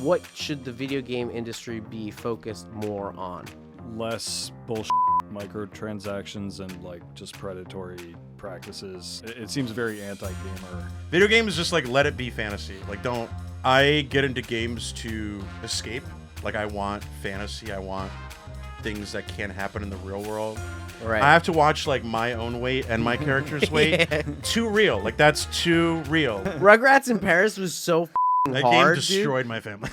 what should the video game industry be focused more on? Less bullshit microtransactions and like just predatory practices. It seems very anti-gamer. Video games just like let it be fantasy. Like I get into games to escape. Like I want fantasy. I want things that can't happen in the real world. Right. I have to watch like my own weight and my character's weight. Yeah. Too real. Like that's too real. Rugrats in Paris was so That hard, game destroyed my family.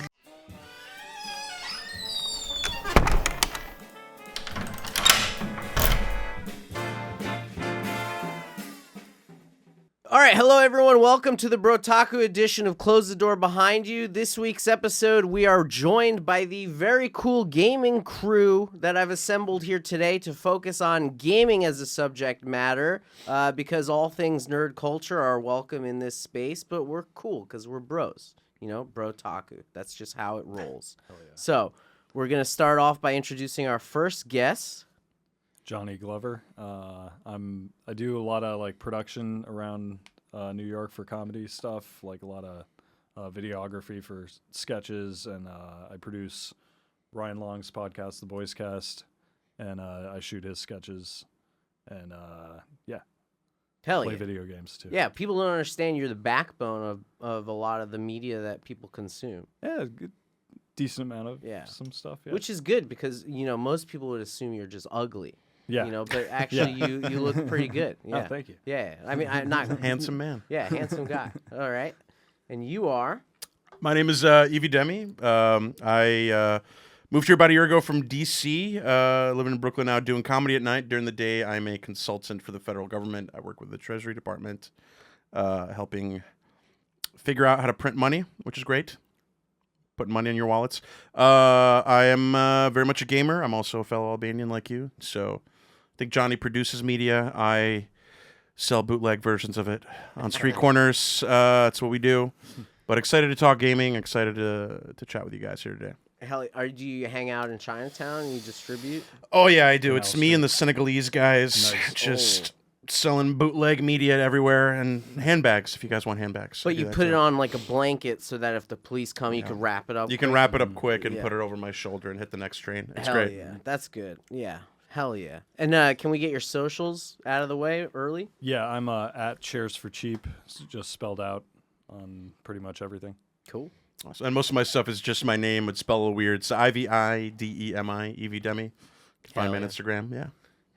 All right, hello everyone. Welcome to the Brotaku edition of Close the Door Behind You. This week's episode, we are joined by the very cool gaming crew that I've assembled here today to focus on gaming as a subject matter, because all things nerd culture are welcome in this space, but we're cool because we're bros. You know, Brotaku. That's just how it rolls. Hell yeah. So we're going to start off by introducing our first guest. Johnny Glover. I do a lot of like production around New York for comedy stuff, like a lot of videography for sketches, and I produce Ryan Long's podcast, The Boys Cast, and I shoot his sketches, and Hell play yeah. video games too. Yeah, people don't understand you're the backbone of a lot of the media that people consume. Yeah, good, decent amount of Yeah. some stuff. Yeah. Which is good because, you know, most people would assume you're just ugly. yeah. You know, but actually you look pretty good. Yeah. Oh, thank you. Yeah. I mean, I'm not Handsome man. Yeah, handsome guy. All right. And you are? My name is Ivi Demi. I moved here about a year ago from D.C., living in Brooklyn now, doing comedy at night. During the day, I'm a consultant for the federal government. I work with the Treasury Department, helping figure out how to print money, which is great. Putting money in your wallets. I am very much a gamer. I'm also a fellow Albanian like you. So I think Johnny produces media. I sell bootleg versions of it on street corners. That's what we do. But excited to talk gaming. Excited to chat with you guys here today. Hell, do you hang out in Chinatown and you distribute? Oh, yeah, I do. Yeah, It's I'll me see. and the Senegalese guys Nice. just selling bootleg media everywhere and handbags if you guys want handbags. But I do you that put it too. on like a blanket so that if the police come, you Yeah. can wrap it up. You can quick. wrap it up quick and Yeah. put it over my shoulder and hit the next train. It's Hell great. yeah. That's good. Yeah. Hell yeah. And can we get your socials out of the way early? Yeah, I'm at Chairs for Cheap. It's just spelled out on pretty much everything. Cool. Awesome. And most of my stuff is just my name. It's spelled a little weird. It's Ividemi, Ivi Demi. You can find me on Hell yeah. Instagram. Yeah.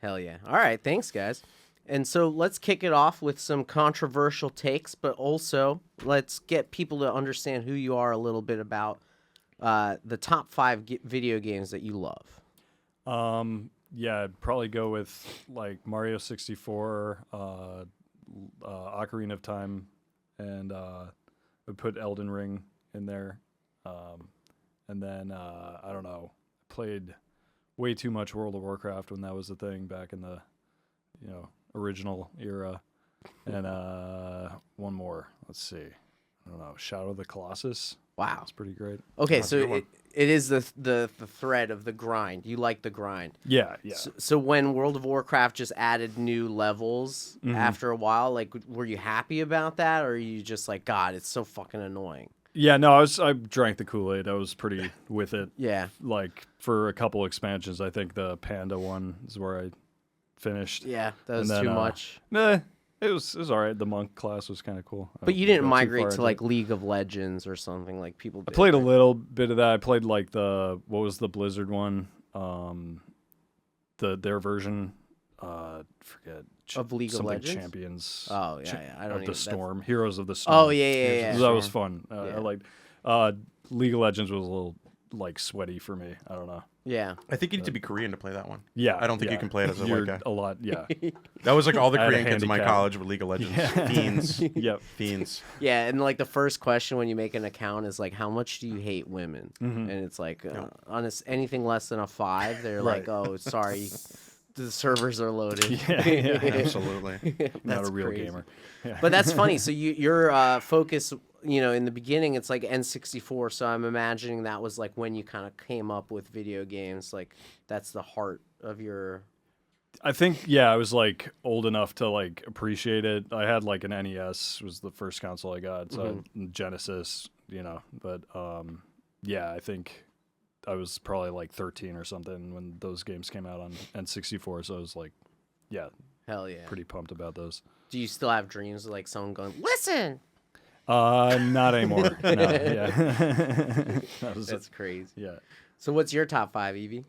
Hell yeah. All right. Thanks, guys. And so let's kick it off with some controversial takes, but also let's get people to understand who you are a little bit about the top 5 video games that you love. Yeah, I'd probably go with like Mario 64, Ocarina of Time, and I'd put Elden Ring in there. And then, I don't know, played way too much World of Warcraft when that was a thing back in the, original era. And one more, let's see. I don't know, Shadow of the Colossus. Wow. That's pretty great. Okay, That's a good so one. it is the thread of the grind. You like the grind. Yeah, yeah. So when World of Warcraft just added new levels after a while, like, were you happy about that, or are you just like, God, it's so fucking annoying? Yeah, no, I drank the Kool-Aid. I was pretty with it. Yeah. Like for a couple expansions, I think the Panda one is where I finished. Yeah, that was And then, too much. Nah, it was all right. The monk class was kind of cool. I But you didn't didn't go too migrate far to into like it. League of Legends or something like people did. I played a right? little bit of that. I played like what was the Blizzard one? Their version. Forget Of League of something Legends? Champions. Oh, yeah. I don't of even. the Storm, Heroes of the Storm. Oh, yeah. that was fun. Yeah. I liked. League of Legends was a little like sweaty for me. I don't know. Yeah. I think you need to be Korean to play that one. Yeah, I don't think you yeah. can play it as a You're white guy. a lot. Yeah. That was like all the I had a Korean kids in my handicap. college with League of Legends. Yeah. Fiends. Yep. Fiends. Yeah, and like the first question when you make an account is like, how much do you hate women? And it's like, anything less than a 5, they're like, Right. oh, sorry, the servers are loaded. Yeah. Absolutely. Not That's a real crazy. gamer. Yeah. But that's funny. So your focus, in the beginning, it's like N64. So I'm imagining that was like when you kind of came up with video games. Like that's the heart of your. I think, yeah, I was like old enough to like appreciate it. I had like an NES was the first console I got. So I had Genesis, but yeah, I think I was probably like 13 or something when those games came out on N64. So I was like, yeah, Hell yeah. pretty pumped about those. Do you still have dreams of like someone going, listen? Not anymore. No, yeah. That's crazy. Yeah. So what's your top 5, Evie?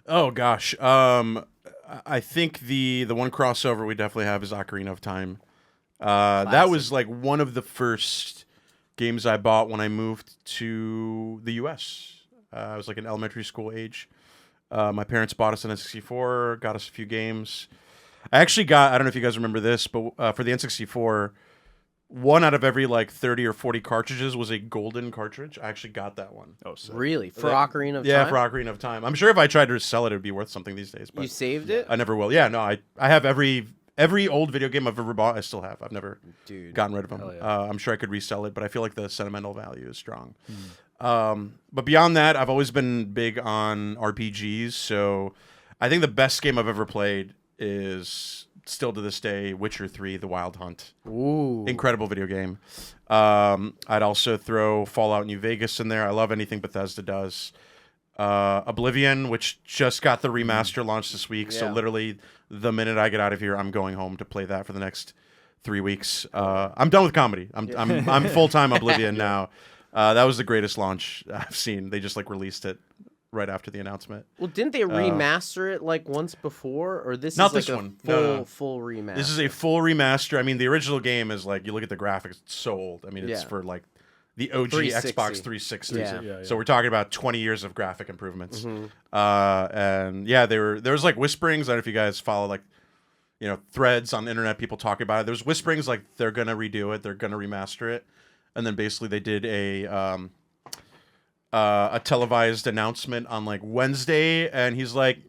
Oh gosh, I think the one crossover we definitely have is Ocarina of Time. That was like one of the first games I bought when I moved to the U.S. I was like in elementary school age. My parents bought us an N64, got us a few games. I actually got, I don't know if you guys remember this, but for the N64, one out of every like 30 or 40 cartridges was a golden cartridge. I actually got that one. Oh, sick. Really? For Ocarina of Time? Yeah, for Ocarina of Time. I'm sure if I tried to sell it, it would be worth something these days. But You saved it? I never will. Yeah, no, I have every old video game I've ever bought. I still have. I've never gotten rid of them. Hell yeah. I'm sure I could resell it, but I feel like the sentimental value is strong. But beyond that, I've always been big on RPGs. So I think the best game I've ever played is still to this day Witcher 3: The Wild Hunt. Ooh. Incredible video game. I'd also throw Fallout New Vegas in there. I love anything Bethesda does. Oblivion, which just got the remaster launched this week. So Yeah. literally the minute I get out of here, I'm going home to play that for the next 3 weeks. I'm done with comedy. I'm full-time Oblivion now. That was the greatest launch I've seen. They just like released it right after the announcement. Well, didn't they remaster it like once before, or this Not is like this a one. full No, no. full remaster? This is a full remaster. I mean, the original game is like, you look at the graphics, it's so old. I mean, it's Yeah. for like the OG 360. Xbox 360. Yeah. Yeah, So we're talking about 20 years of graphic improvements. Mm-hmm. And yeah, there was like whisperings. I don't know if you guys follow like, threads on the internet, people talking about it. There's whisperings like they're going to redo it. They're going to remaster it. And then basically they did a televised announcement on like Wednesday, and he's like,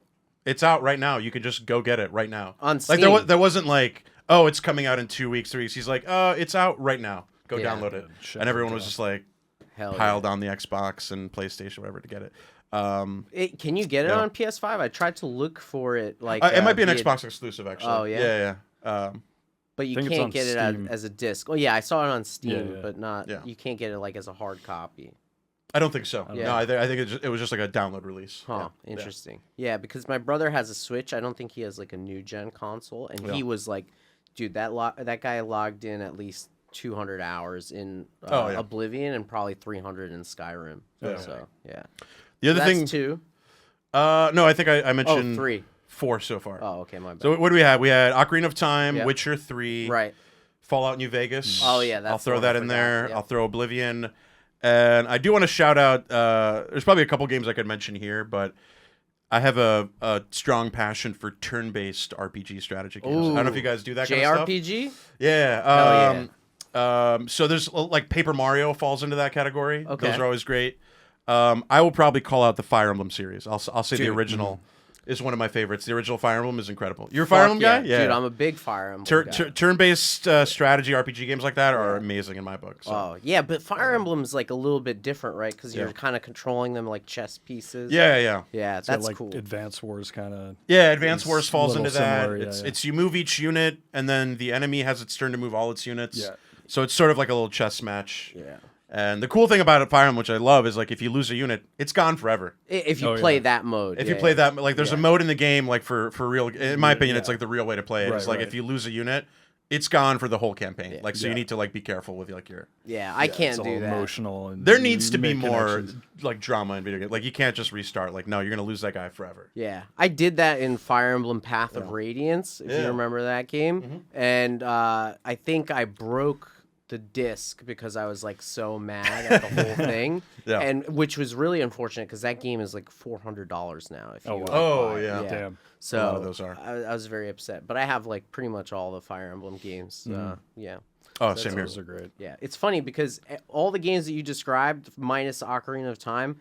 "It's out right now. You can just go get it right now." On Like Steam. there wasn't like, "Oh, it's coming out in 2 weeks, 3 weeks." He's like, it's out right now. Go Yeah. download it." Shut And everyone it was down. just like Hell piled on the Xbox and PlayStation, whatever, to get it. Can you get it Yeah. on PS5? I tried to look for it. Like It might be an via- Xbox exclusive, actually. Oh, yeah? Yeah. but you think it's can't on get it Steam. as a disc. Oh yeah, I saw it on Steam, yeah. but not. Yeah. You can't get it like as a hard copy. I don't think so. Yeah. No, I think it was just like a download release. Huh. Yeah. Interesting. Yeah, because my brother has a Switch. I don't think he has like a new gen console, and he was like, dude, that guy logged in at least 200 hours in Yeah. Oblivion and probably 300 in Skyrim. Yeah. So yeah. The other That's thing, 2. no, I think I Oh, mentioned 3. 4 so far. Oh, okay, my bad. So what do we have? We had Ocarina of Time, Yeah. Witcher 3, right. Fallout New Vegas. Oh, yeah, that's I'll the throw one I that in forgot, there. yeah. I'll throw Oblivion. And I do want to shout out, there's probably a couple games I could mention here, but I have a strong passion for turn-based RPG strategy games. I don't know if you guys do that kind of stuff. JRPG? Yeah. Hell So there's like Paper Mario falls into that category. Okay. Those are always great. I will probably call out the Fire Emblem series. I'll say the Dude. original is one of my favorites. The original Fire Emblem is incredible. You're a Fire Emblem guy? Dude, I'm a big Fire Emblem guy. Turn-based strategy RPG games like that are amazing in my book. So. Oh, yeah, but Fire Emblem's like a little bit different, right? Because you're kind of controlling them like chess pieces. Yeah. Yeah, So that's like cool. Advance Wars kind of. Yeah, Advance It's Wars falls a into little that. similar, yeah, It's you move each unit, and then the enemy has its turn to move all its units. Yeah. So it's sort of like a little chess match. Yeah. And the cool thing about Fire Emblem, which I love, is like if you lose a unit, it's gone forever. If you Oh, play yeah. that mode. If yeah, you play yeah. that, like there's a mode in the game, like for real. In my opinion, it's yeah. like the real way to play it. Right, It's like right. if you lose a unit, it's gone for the whole campaign. Yeah. Like so, you Yeah. need to like be careful with like your. Yeah, I can't It's all do that. emotional. And There needs to be make more connections. like drama in video games. Like you can't just restart. Like no, you're gonna lose that guy forever. Yeah, I did that in Fire Emblem Path of Radiance, if you Yeah. remember that game. And I think I broke the disc because I was like so mad at the whole thing. Yeah. And which was really unfortunate because that game is like $400 now. If you wow. Oh, buy it. yeah. Damn. So A lot of those are. I was very upset, but I have like pretty much all the Fire Emblem games. Yeah. Oh, same here. Those are great. Yeah, it's funny because all the games that you described, minus Ocarina of Time,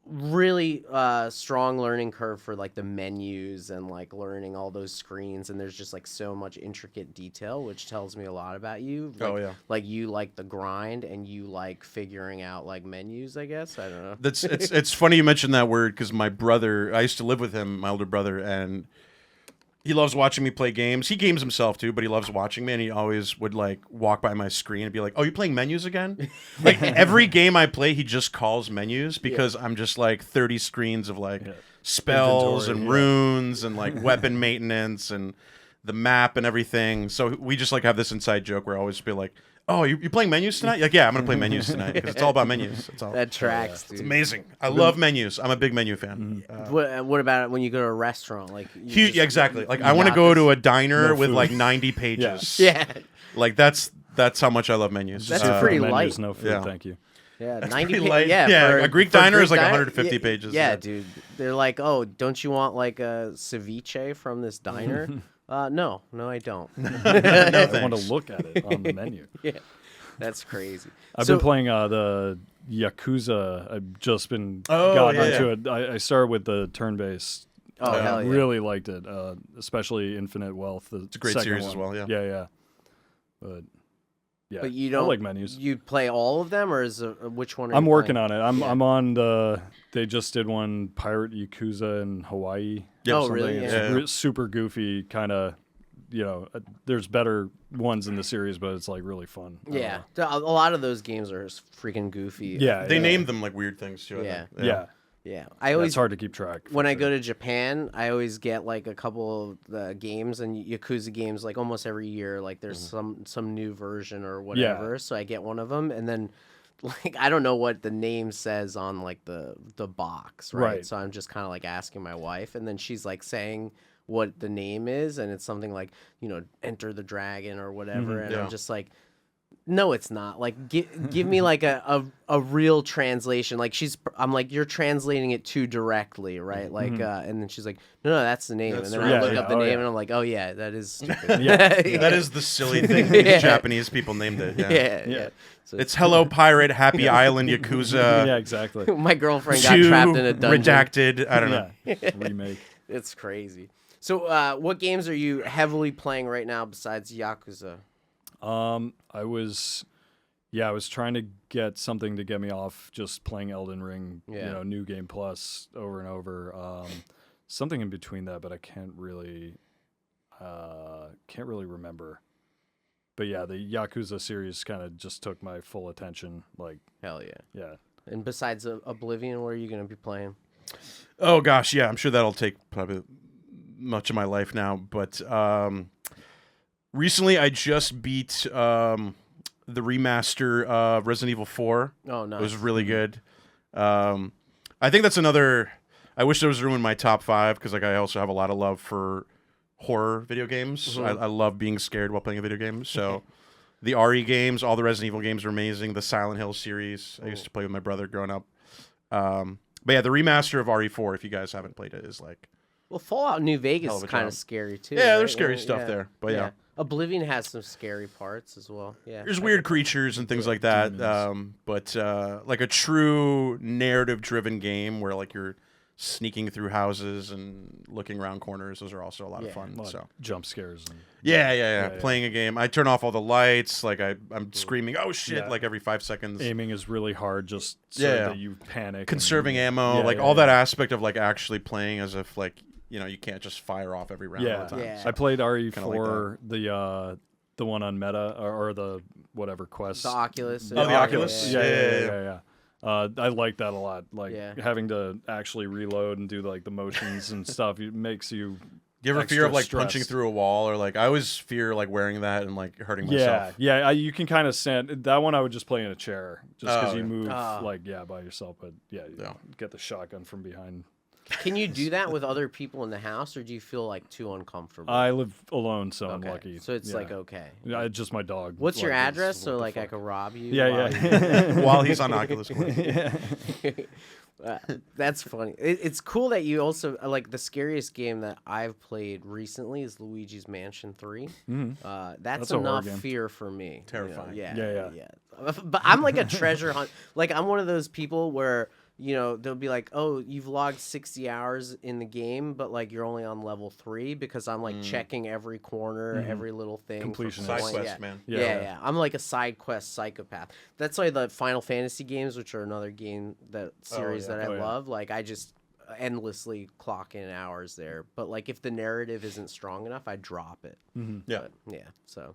really strong learning curve for like the menus and like learning all those screens. And there's just like so much intricate detail, which tells me a lot about you. Like, Oh, yeah. Like you like the grind and you like figuring out like menus, I guess. I don't know. It's funny you mentioned that word because my brother, I used to live with him, my older brother, and He loves watching me play games. He games himself too, but he loves watching me, and he always would like walk by my screen and be like, "Oh, you playing menus again?" Like every game I play, he just calls menus because I'm just like 30 screens of like spells Inventory, and runes and like weapon maintenance and the map and everything. So we just like have this inside joke where I always be like, "Oh, you playing menus tonight?" Like, yeah, I'm gonna play menus tonight because it's all about menus. It's all. That tracks, dude. It's amazing. I love menus. I'm a big menu fan. What about when you go to a restaurant? Like, Yeah, exactly. Like I want to go to a diner with like 90 pages. Yeah. Like that's how much I love menus. That's pretty Menus, light. no food, Yeah. thank you. Yeah, That's 90 pretty pages. light. Yeah, a Greek diner is like 150 yeah, pages. Yeah, dude. They're like, oh, don't you want like a ceviche from this diner? No, I don't. I want to look at it on the menu. Yeah, that's crazy. I've been playing the Yakuza. I've just been gotten into it. I started with the turn-based. Oh, hell yeah. Really liked it, especially Infinite Wealth. It's a great series as well, yeah. Yeah. But yeah, But you don't I like menus. You play all of them, or is which one? Are I'm you working playing? on it. I'm on the. They just did one Pirate Yakuza in Hawaii. Yep. Oh, something. really? It's Yeah. super goofy, kind of. There's better ones in the series, but it's like really fun. Yeah, a lot of those games are freaking goofy. Yeah. They named them like weird things too. I Yeah. think. Yeah. Yeah. I always It's hard to keep track. when I go to Japan, I always get like a couple of the games and Yakuza games like almost every year. Like there's some new version or whatever, so I get one of them, and then like I don't know what the name says on like the box, right? So I'm just kind of like asking my wife, and then she's like saying what the name is, and it's something like Enter the Dragon or whatever, and I'm just like, no, it's not. Like, give me like a real translation. Like I'm like, you're translating it too directly, right? Like, and then she's like, no, that's the name. That's and then right. I look up the name, yeah. and I'm like, oh yeah, that is stupid. That is the silly thing. These Japanese people named it. Yeah. yeah. So It's Hello Pirate, Happy Island, Yakuza. Yeah, exactly. my girlfriend got 2, trapped in a dungeon. redacted. I don't know. Remake. It's crazy. So, what games are you heavily playing right now besides Yakuza? I was trying to get something to get me off just playing Elden Ring, New Game Plus over and over. Something in between that, but I can't really remember. But yeah, the Yakuza series kind of just took my full attention. Like, Hell yeah. yeah. And besides Oblivion, what are you going to be playing? Oh gosh, yeah. I'm sure that'll take probably much of my life now. But recently, I just beat the remaster of Resident Evil 4. Oh, nice. It was really good. I think that's another. I wish there was room in my top 5 because like I also have a lot of love for horror video games. I love being scared while playing a video game. So the RE games, all the Resident Evil games are amazing. The Silent Hill series, I used to play with my brother growing up. But yeah, the remaster of RE4, if you guys haven't played it, is like Well, Fallout New Vegas Hell is of a kind job. of scary too. Yeah, right? there's scary stuff there, but yeah. Oblivion has some scary parts as well. Yeah, there's weird creatures and things like that. But like a true narrative-driven game where like you're sneaking through houses and looking around corners, those are also a lot of fun. So Jump scares. And, yeah. Playing a game, I turn off all the lights. Like I'm screaming, "Oh shit!" like every 5 seconds. Aiming is really hard, just so that you panic. Conserving ammo, like all that aspect of like actually playing as if like you can't just fire off every round all the time. Yeah. So I played RE4, like the one on Meta or the whatever Quest. the Oculus. Oh, the Oculus? Yeah. I like that a lot. Like Yeah. having to actually reload and do like the motions and stuff. It makes you. Do you ever fear extra of like punching stressed. through a wall or like I always fear like wearing that and like hurting myself. Yeah. You can kind of stand that one. I would just play in a chair just because you yeah. move by yourself. But you get the shotgun from behind. Can you do that with other people in the house, or do you feel like too uncomfortable? I live alone, so I'm Okay. lucky. So it's like okay. Yeah, just my dog. What's your like, is address what so the like I fuck. could rob you? Yeah. While he's on Oculus Quest. That's funny. It's cool that you also like the scariest game that I've played recently is Luigi's Mansion 3. That's a horror enough game. fear for me. Terrifying. Yeah. But I'm like a treasure hunt. Like I'm one of those people where they'll be like, oh, you've logged 60 hours in the game, but like you're only on level 3 because I'm like checking every corner, every little thing. Completion Side point. quest, man. Yeah. I'm like a side quest psychopath. That's why the Final Fantasy games, which are another game series that I love, like I just endlessly clock in hours there. But like if the narrative isn't strong enough, I drop it. Yeah. But, yeah. So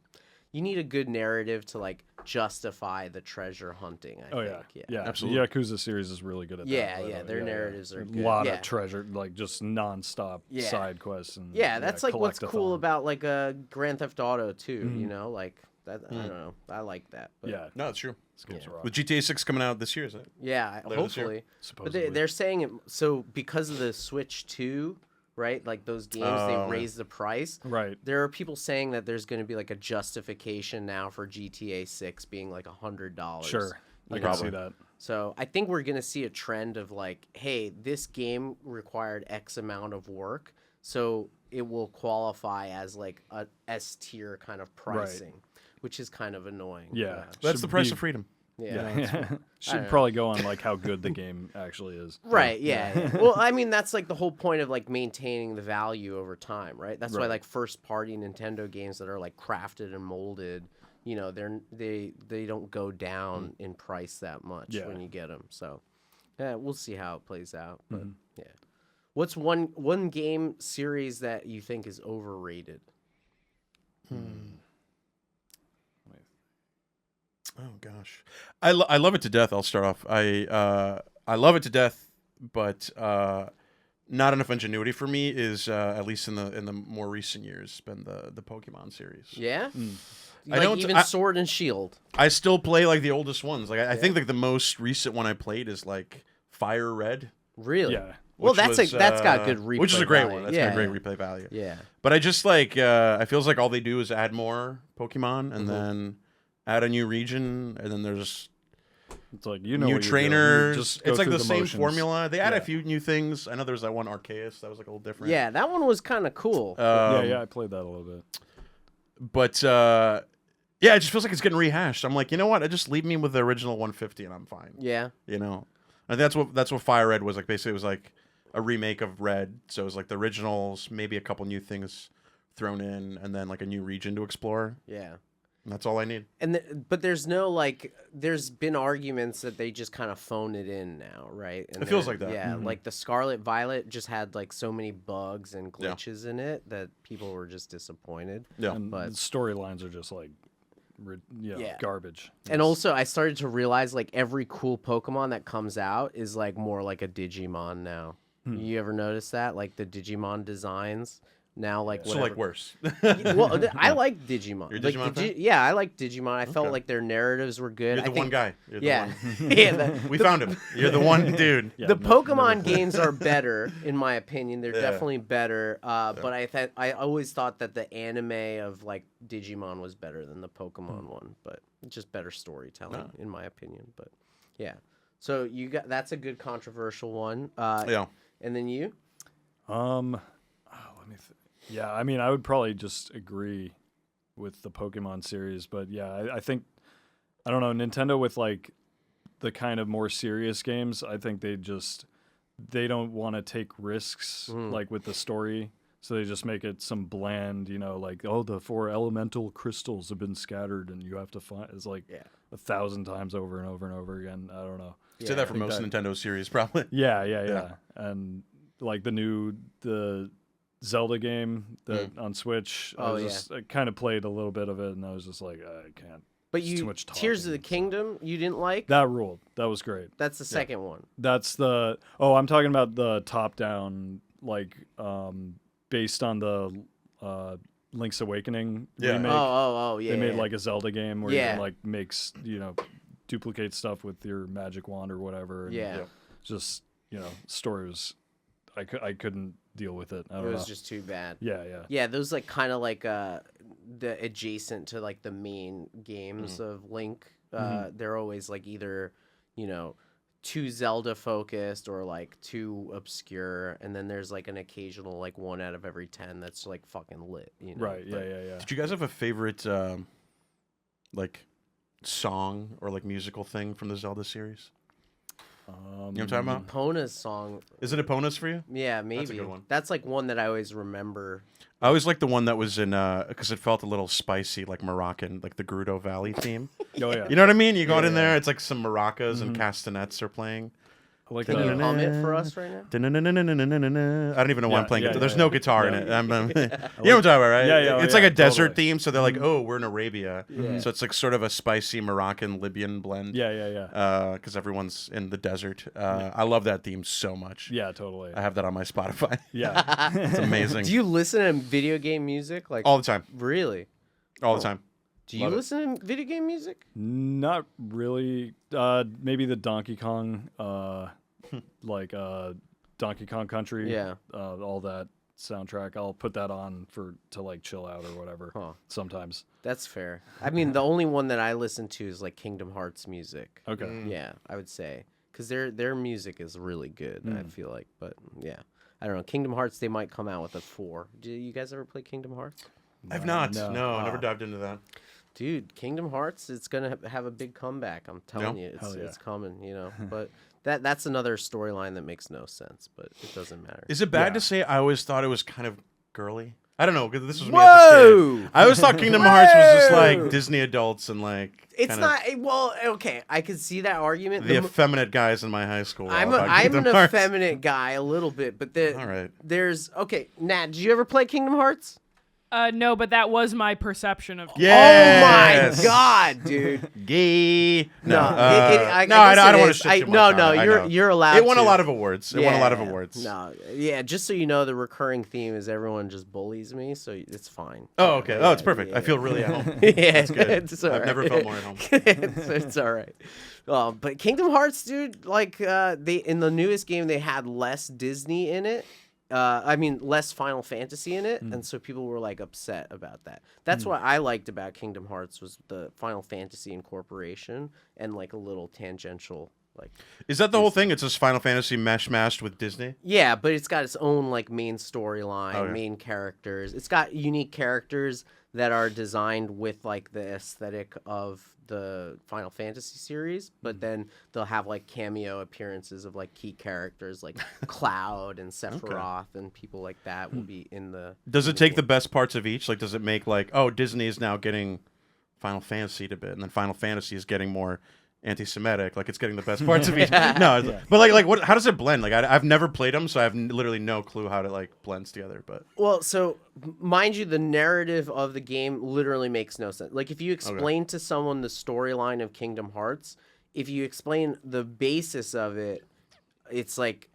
you need a good narrative to like justify the treasure hunting. I think. Yeah. Absolutely. The Yakuza series is really good at that. Yeah, by the yeah, way. their narratives are A good. lot Yeah. of treasure, like just nonstop Yeah. side quests and Yeah, that's like what's cool collect-a-thon. about like a Grand Theft Auto too. You know, like that. I don't know. I like that. But Yeah, No, it's true. this game's rock. With GTA 6 coming out this year, is it? yeah, Later this year? hopefully. But Supposedly. they're saying it so because of the Switch 2, right? Like those games, they Oh, raised the price. Right. There are people saying that there's going to be like a justification now for GTA 6 being like $100. Sure. I you can know? see that. So I think we're going to see a trend of like, hey, this game required X amount of work, so it will qualify as like a S tier kind of pricing, which is kind of annoying. Yeah. That's Should the price be- of freedom. Yeah. Yeah. I Should don't probably go on like how good the game actually is. Right, yeah. Well, I mean, that's like the whole point of like maintaining the value over time, right? That's why Right. like first party Nintendo games that are like crafted and molded, you know, they don't go down in price that much Yeah. when you get them. So, yeah, we'll see how it plays out, but yeah. What's one game series that you think is overrated? Oh gosh, I love it to death. I'll start off. I love it to death, but not enough ingenuity for me is at least in the more recent years been the Pokemon series. Yeah? I Like don't- even I- Sword and Shield. I still play like the oldest ones. Like I think like the most recent one I played is like Fire Red. Really? Yeah. Well, which that's was, that's got good replay which is a great value. one. That's yeah. got great replay value. Yeah. But I just like I feels like all they do is add more Pokemon and then add a new region and then there's It's like you know new what you're doing. You trainers. just go It's like through the same motions. formula. They add a Yeah. few new things. I know there's that one Arceus that was like a little different. Yeah, that one was kind of cool. Yeah, I played that a little bit. But yeah, it just feels like it's getting rehashed. I'm like, you know what? I just leave me with the original 150 and I'm fine. Yeah. You know, and that's what Fire Red was like. Basically, it was like a remake of Red. So it was like the originals, maybe a couple new things thrown in, and then like a new region to explore. Yeah. And that's all I need. And but there's no like there's been arguments that they just kind of phone it in now, right? And It feels they're- like that. Yeah, like the Scarlet Violet just had like so many bugs and glitches in it that people were just disappointed. Yeah. And But- the storylines are just like, Yeah. garbage. And also I started to realize like every cool Pokemon that comes out is like more like a Digimon now. You ever notice that? Like the Digimon designs now like So whatever. like worse. Well, I like Digimon. You're a Like, Digimon fan? yeah, I like Digimon. I felt Okay. like their narratives were good. You're I the think, one guy. You're the Yeah, one. yeah. We found him. You're the one dude. Yeah, The never Pokemon played. games are better, in my opinion. They're Yeah. definitely better. But I always thought that the anime of like Digimon was better than the Pokemon one. But just better storytelling, in my opinion. But yeah, so that's a good controversial one. Yeah. And then you? Let me. Yeah, I mean, I would probably just agree with the Pokemon series, but yeah, I think I don't know Nintendo with like the kind of more serious games. I think they don't want to take risks like with the story, so they just make it some bland, like the 4 elemental crystals have been scattered and you have to find. It's like 1,000 times over and over and over again. I don't know. Say that for think most that- Nintendo series, probably. Yeah. And like the Zelda game that on Switch, I kind of played a little bit of it, and I was just like, I can't. But It's too much Tears of the talking, so- Kingdom, you didn't like? That ruled. That was great. That's the second one. That's I'm talking about the top-down, like, based on the Link's Awakening Yeah. remake. Oh, yeah. They made yeah. like a Zelda game where you Yeah. can like duplicate stuff with your magic wand or whatever. And Yeah. just story was, I couldn't deal with it. I It don't was know. just too bad. Yeah. Yeah, those like kind of like the adjacent to like the main games of Link. They're always like either, too Zelda focused or like too obscure, and then there's like an occasional like 1 out of every 10 that's like fucking lit. Right. But- Yeah. Did you guys have a favorite like song or like musical thing from the Zelda series? You know what I'm talking about? Epona's song, Is it Epona's for you? yeah, maybe. good one. That's like one that I always remember. I always liked the one that was in because it felt a little spicy, like Moroccan, like the Gerudo Valley theme. Oh yeah. You know what I mean? You go in there, it's like some maracas and castanets are playing. Like Can you hum it for us right now? I don't even know why I'm playing it. There's no guitar in it. Yeah. You know what I'm talking about, right? Yeah, it's like a totally. desert theme, so they're like, oh, we're in Arabia. Yeah. So it's like sort of a spicy Moroccan Libyan blend. Yeah. Because everyone's in the desert. I love that theme so much. Yeah, totally. I have that on my Spotify. Yeah. It's amazing. Do you listen to video game music? Like All the time. really? All the time. Do you listen to video game music? Not really. Maybe the Donkey Kong, Donkey Kong Country. Yeah. All that soundtrack. I'll put that on to like chill out or whatever. Huh. Sometimes. That's fair. I mean, the only one that I listen to is like Kingdom Hearts music. Okay. Yeah, I would say because their music is really good. I feel like, but yeah, I don't know. Kingdom Hearts, they might come out with a 4. Do you guys ever play Kingdom Hearts? I've not. No. No, I never dived into that. Dude, Kingdom Hearts, it's gonna have a big comeback. I'm telling you, Hell yeah. it's coming. You know, but that's another storyline that makes no sense, but it doesn't matter. Is it bad Yeah. to say I always thought it was kind of girly? I don't know, because this was me as a kid. Whoa! I always thought Kingdom Hearts was just Whoa! like Disney adults and like It's kinda not. Well, okay, I could see that argument. the effeminate guys in my high school. were all I'm about an Kingdom Hearts. effeminate guy a little bit, but All right. there's okay. Nat, did you ever play Kingdom Hearts? No, but that was my perception of. Yes. Oh my god, dude! Gay. No, I guess don't it want to is. shit too much No, on no, it. I you're know. you're allowed. It won a to. lot of awards. It won a lot of awards. No, yeah, just so you know, the recurring theme is everyone just bullies me, so it's fine. Oh, okay. Oh, it's Yeah, perfect. yeah, I feel really at home. yeah, That's good. it's all I've never right. felt more at home. it's all right. But Kingdom Hearts, dude, like they in the newest game they had less Disney in it. I mean, less Final Fantasy in it, and so people were like upset about that. That's what I liked about Kingdom Hearts was the Final Fantasy incorporation and like a little tangential like. Is that the whole thing? It's just Final Fantasy mashed with Disney? Yeah, but it's got its own like main storyline, Okay. main characters. It's got unique characters that are designed with like the aesthetic of the Final Fantasy series, but then they'll have like cameo appearances of like key characters like Cloud and Sephiroth and people like that will be in the. Does it take the best parts of each? Like, does it make like, oh, Disney is now getting Final Fantasy a bit, and then Final Fantasy is getting more anti-Semitic? Like, it's getting the best parts of each. No, but like, what? How does it blend? Like, I've never played them, so I have literally no clue how it like blends together. But Well, so mind you, the narrative of the game literally makes no sense. Like if you explain to someone the storyline of Kingdom Hearts, if you explain the basis of it, it's like,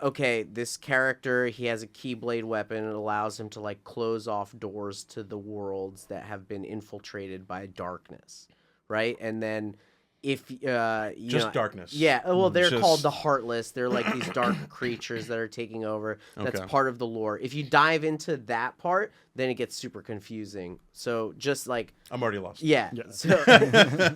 okay, this character, he has a Keyblade weapon. It allows him to like close off doors to the worlds that have been infiltrated by darkness, right? And then if just darkness. yeah, well, they're Just- called the Heartless. They're like these dark creatures that are taking over. That's Okay. part of the lore. If you dive into that part, then it gets super confusing. So just like I'm already lost. yeah.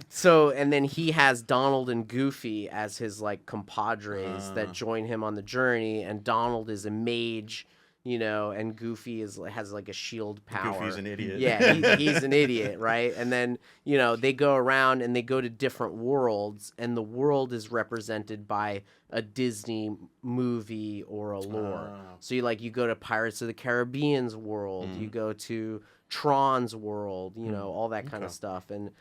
So and then he has Donald and Goofy as his like compadres that join him on the journey, and Donald is a mage. You know, and Goofy has like a shield power. Goofy's an idiot. Yeah, he's an idiot, right? And then, you know, they go around and they go to different worlds, and the world is represented by a Disney movie or a lore. So you go to Pirates of the Caribbean's world, you go to Tron's world, you know, all that kind of stuff. And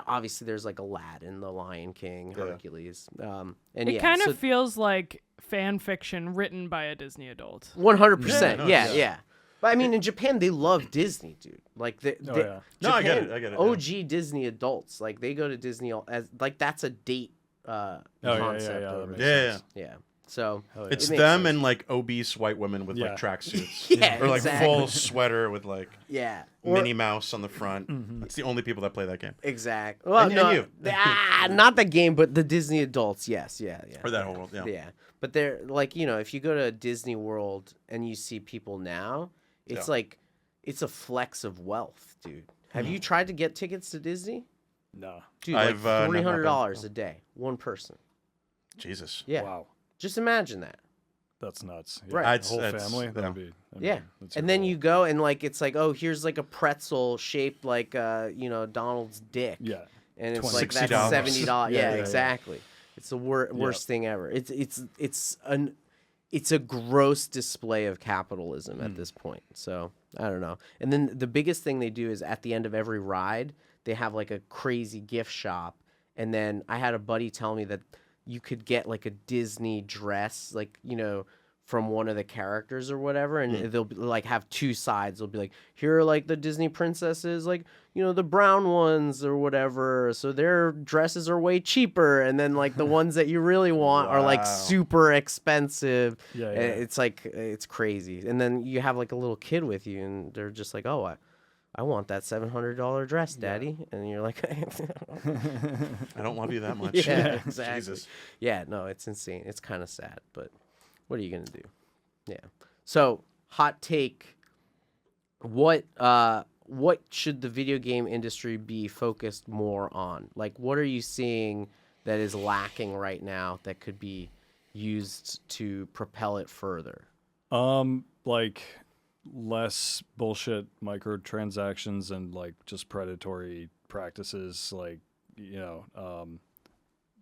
obviously there's like Aladdin, The Lion King, Hercules. And It kind of feels like fan fiction written by a Disney adult. 100%. Yeah, Yeah. But I mean, in Japan, they love Disney, dude. Like, yeah. No, I get Japan, it, I get it, OG Disney adults, like, they go to Disney as like that's a date concept. that over makes there. sense. Yeah. So It's it makes them sense. and like obese white women with like Yeah. tracksuits. Yeah, Or like exactly. full sweater with like Yeah. Or- Minnie Mouse on the front. That's the only people that play that game. Exactly. Well, And no, you. not the game, but the Disney adults. Yes. Yeah. Or that whole world, yeah. Yeah. But they're like, you know, if you go to Disney World and you see people now, it's like, it's a flex of wealth, dude. Have you tried to get tickets to Disney? No. Dude, I've, like not been. $300 a day, one person. Jesus. Yeah. Wow. Just imagine that. That's nuts. Right. The whole That's- family. yeah. That'd be. Yeah. that's And then cool. you go and like it's like, oh, here's like a pretzel shaped like Donald's dick. Yeah. And it's $20. like that's $60. $70. Yeah, Yeah, yeah, yeah. exactly. It's the worst thing ever. It's a gross display of capitalism at this point. So I don't know. And then the biggest thing they do is at the end of every ride, they have like a crazy gift shop. And then I had a buddy tell me that you could get like a Disney dress, like, you know, from one of the characters or whatever, and they'll be, like, have two sides. They'll be like, here are like the Disney princesses, like, you know, the brown ones or whatever, so their dresses are way cheaper, and then like the ones that you really want are like super expensive. Yeah, And it's like, it's crazy. And then you have like a little kid with you, and they're just like, oh, I want that $700 dress, Daddy. And you're like, I don't love you that much. yeah, exactly. Jesus. Yeah, no, it's insane. It's kind of sad, but what are you gonna do? Yeah. So, hot take. What should the video game industry be focused more on? Like, what are you seeing that is lacking right now that could be used to propel it further? Like less bullshit microtransactions and like just predatory practices, like, you know,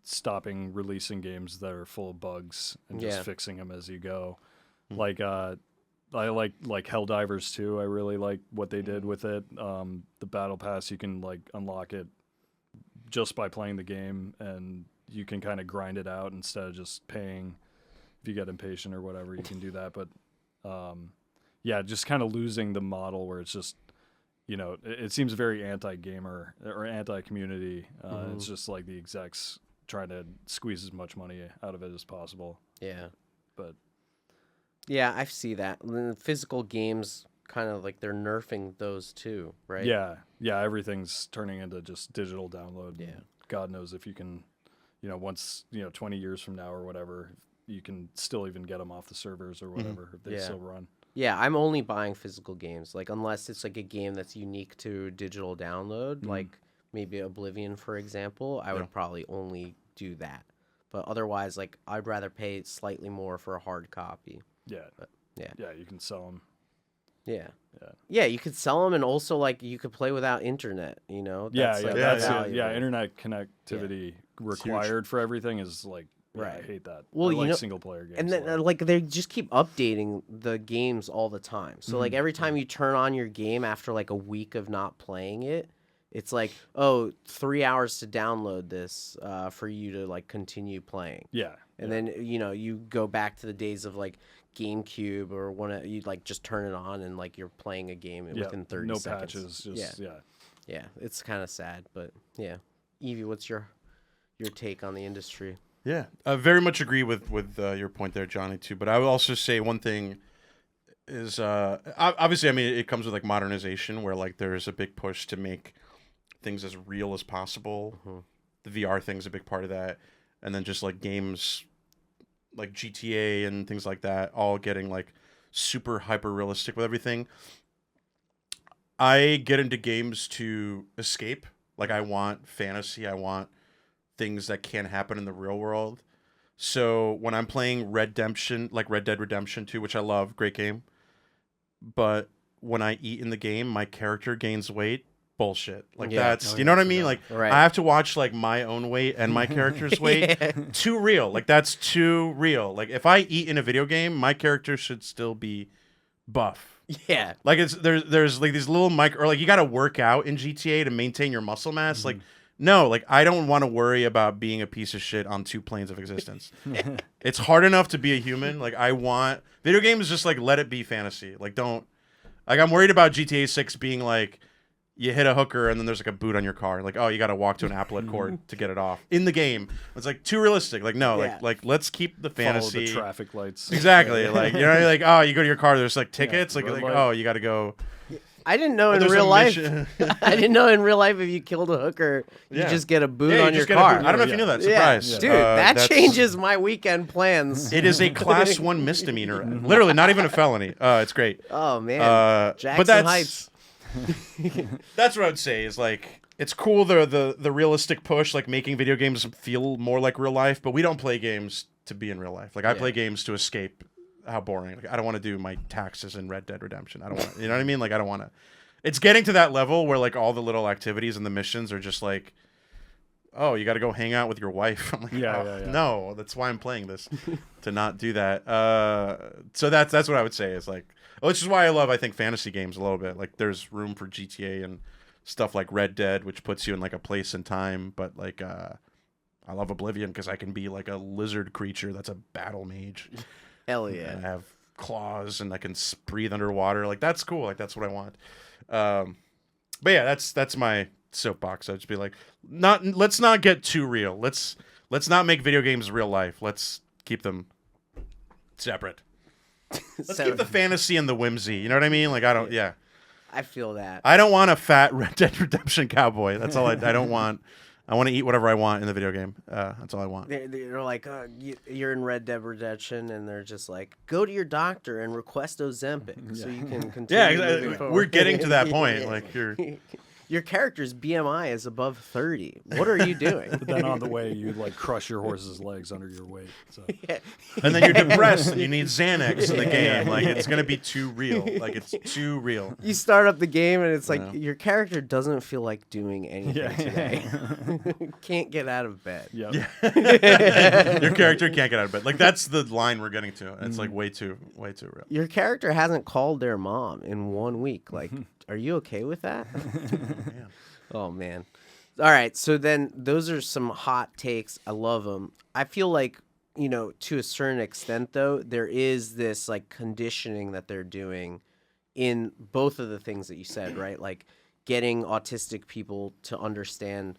stopping releasing games that are full of bugs and just fixing them as you go. Like I like Helldivers 2. I really like what they did with it. The battle pass, you can like unlock it just by playing the game, and you can kind of grind it out instead of just paying. If you get impatient or whatever, you can do that. But yeah, just kind of losing the model where it's just, you know, it seems very anti-gamer or anti-community. It's just like the execs trying to squeeze as much money out of it as possible. Yeah. But yeah, I see that. The physical games, kind of like they're nerfing those too, right? yeah, everything's turning into just digital download. Yeah. God knows if you can, you know, once, you know, 20 years from now or whatever, you can still even get them off the servers or whatever if they still run. Yeah, I'm only buying physical games, like, unless it's like a game that's unique to digital download, like maybe Oblivion, for example. I would probably only do that. But otherwise, like, I'd rather pay slightly more for a hard copy. Yeah. But, yeah. Yeah, you can sell them. Yeah. Yeah. Yeah, you could sell them, and also, like, you could play without internet, you know? That's valuable. internet connectivity required for everything is like, I hate that. Well, I you like know, single player games. and then like they just keep updating the games all the time. So like every time you turn on your game after like a week of not playing it, it's like, oh, 3 hours to download this for you to like continue playing. Yeah. And then, you know, you go back to the days of like GameCube or when you like just turn it on and like you're playing a game within 30 seconds. No patches. Just, Yeah, it's kind of sad, but yeah. Evie, what's your take on the industry? Yeah, I very much agree with your point there, Johnny, too. But I would also say one thing is, obviously, I mean, it comes with like modernization, where like there's a big push to make things as real as possible. The VR thing's a big part of that, and then just like games like GTA and things like that, all getting like super hyper realistic with everything. I get into games to escape. Like, I want fantasy. I want things that can't happen in the real world. So when I'm playing Red Dead Redemption 2, which I love, great game, but when I eat in the game, my character gains weight. Bullshit. Like, that's, you know what I mean? Like, right. I have to watch like my own weight and my character's weight. Too real. Like, that's too real. Like, if I eat in a video game, my character should still be buff. Yeah. Like, there's like these little or like you got to work out in GTA to maintain your muscle mass. Like, no, like, I don't want to worry about being a piece of shit on two planes of existence. It's hard enough to be a human. Like, I want video games, just like let it be fantasy. Like, don't, like, I'm worried about GTA 6 being like, you hit a hooker and then there's like a boot on your car. Like, oh, you got to walk to an applet cord to get it off in the game. It's like too realistic. Like, no, like let's keep the fantasy. Follow the traffic lights. Exactly. Like, you know, like, oh, you go to your car, there's like tickets. Like oh, you got to go. I didn't know in real life. I didn't know in real life if you killed a hooker, you just get a boot on your car. I don't know if you knew that. Surprise. Yeah. Dude, that changes my weekend plans. It is a class 1 misdemeanor. Literally, not even a felony. It's great. Oh, man. Jackson Heights. That's what I would say is, like, it's cool the realistic push, like making video games feel more like real life, but we don't play games to be in real life. Like, I play games to escape how boring. Like, I don't want to do my taxes in Red Dead Redemption. I don't want, you know what I mean? Like, I don't want to. It's getting to that level where like all the little activities and the missions are just like, oh, you got to go hang out with your wife. I'm like, no, that's why I'm playing this, to not do that. So that's what I would say is like, which is why I think fantasy games a little bit. Like, there's room for GTA and stuff like Red Dead, which puts you in like a place and time, but like, I I love Oblivion because I can be like a lizard creature that's a battle mage. Hell yeah. And I have claws and I can breathe underwater. Like that's cool. Like that's what I want. But yeah, that's my soapbox. I'd just be like, let's not get too real. Let's not make video games real life. Let's keep them separate. Let's keep the fantasy and the whimsy. You know what I mean? Like yeah. I feel that. I don't want a fat Red Dead Redemption cowboy. That's all I don't want. I want to eat whatever I want in the video game. That's all I want. They're like, you're in Red Dead Redemption, and they're just like, go to your doctor and request Ozempic so you can continue. Yeah, moving exactly. forward. We're getting to that point. Like your character's BMI is above 30. What are you doing? But then on the way, you like crush your horse's legs under your weight. So. Yeah. And then you're depressed and you need Xanax in the game. Like it's gonna be too real. Like it's too real. You start up the game and it's like your character doesn't feel like doing anything today. Can't get out of bed. Yep. Yeah. Your character can't get out of bed. Like that's the line we're getting to. It's like way too real. Your character hasn't called their mom in 1 week. Like, are you okay with that? Oh man. All right, so then those are some hot takes. I love them. I feel like, to a certain extent though, there is this like conditioning that they're doing in both of the things that you said, right? Like getting autistic people to understand,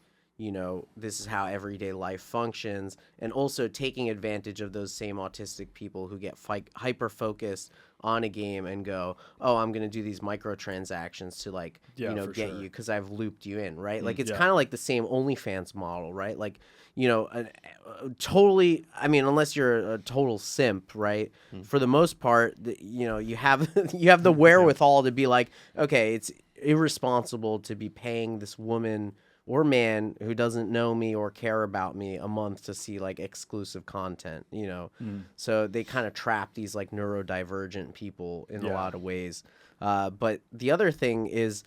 this is how everyday life functions, and also taking advantage of those same autistic people who get hyper focused on a game and go, oh, I'm going to do these microtransactions to like, for get sure. you because I've looped you in, right? Like it's kind of like the same OnlyFans model, right? Like, totally, I mean, unless you're a total simp, right? For the most part, you have you have the wherewithal to be like, okay, it's irresponsible to be paying this woman or man who doesn't know me or care about me a month to see like exclusive content, So they kind of trap these like neurodivergent people in a lot of ways. But the other thing is,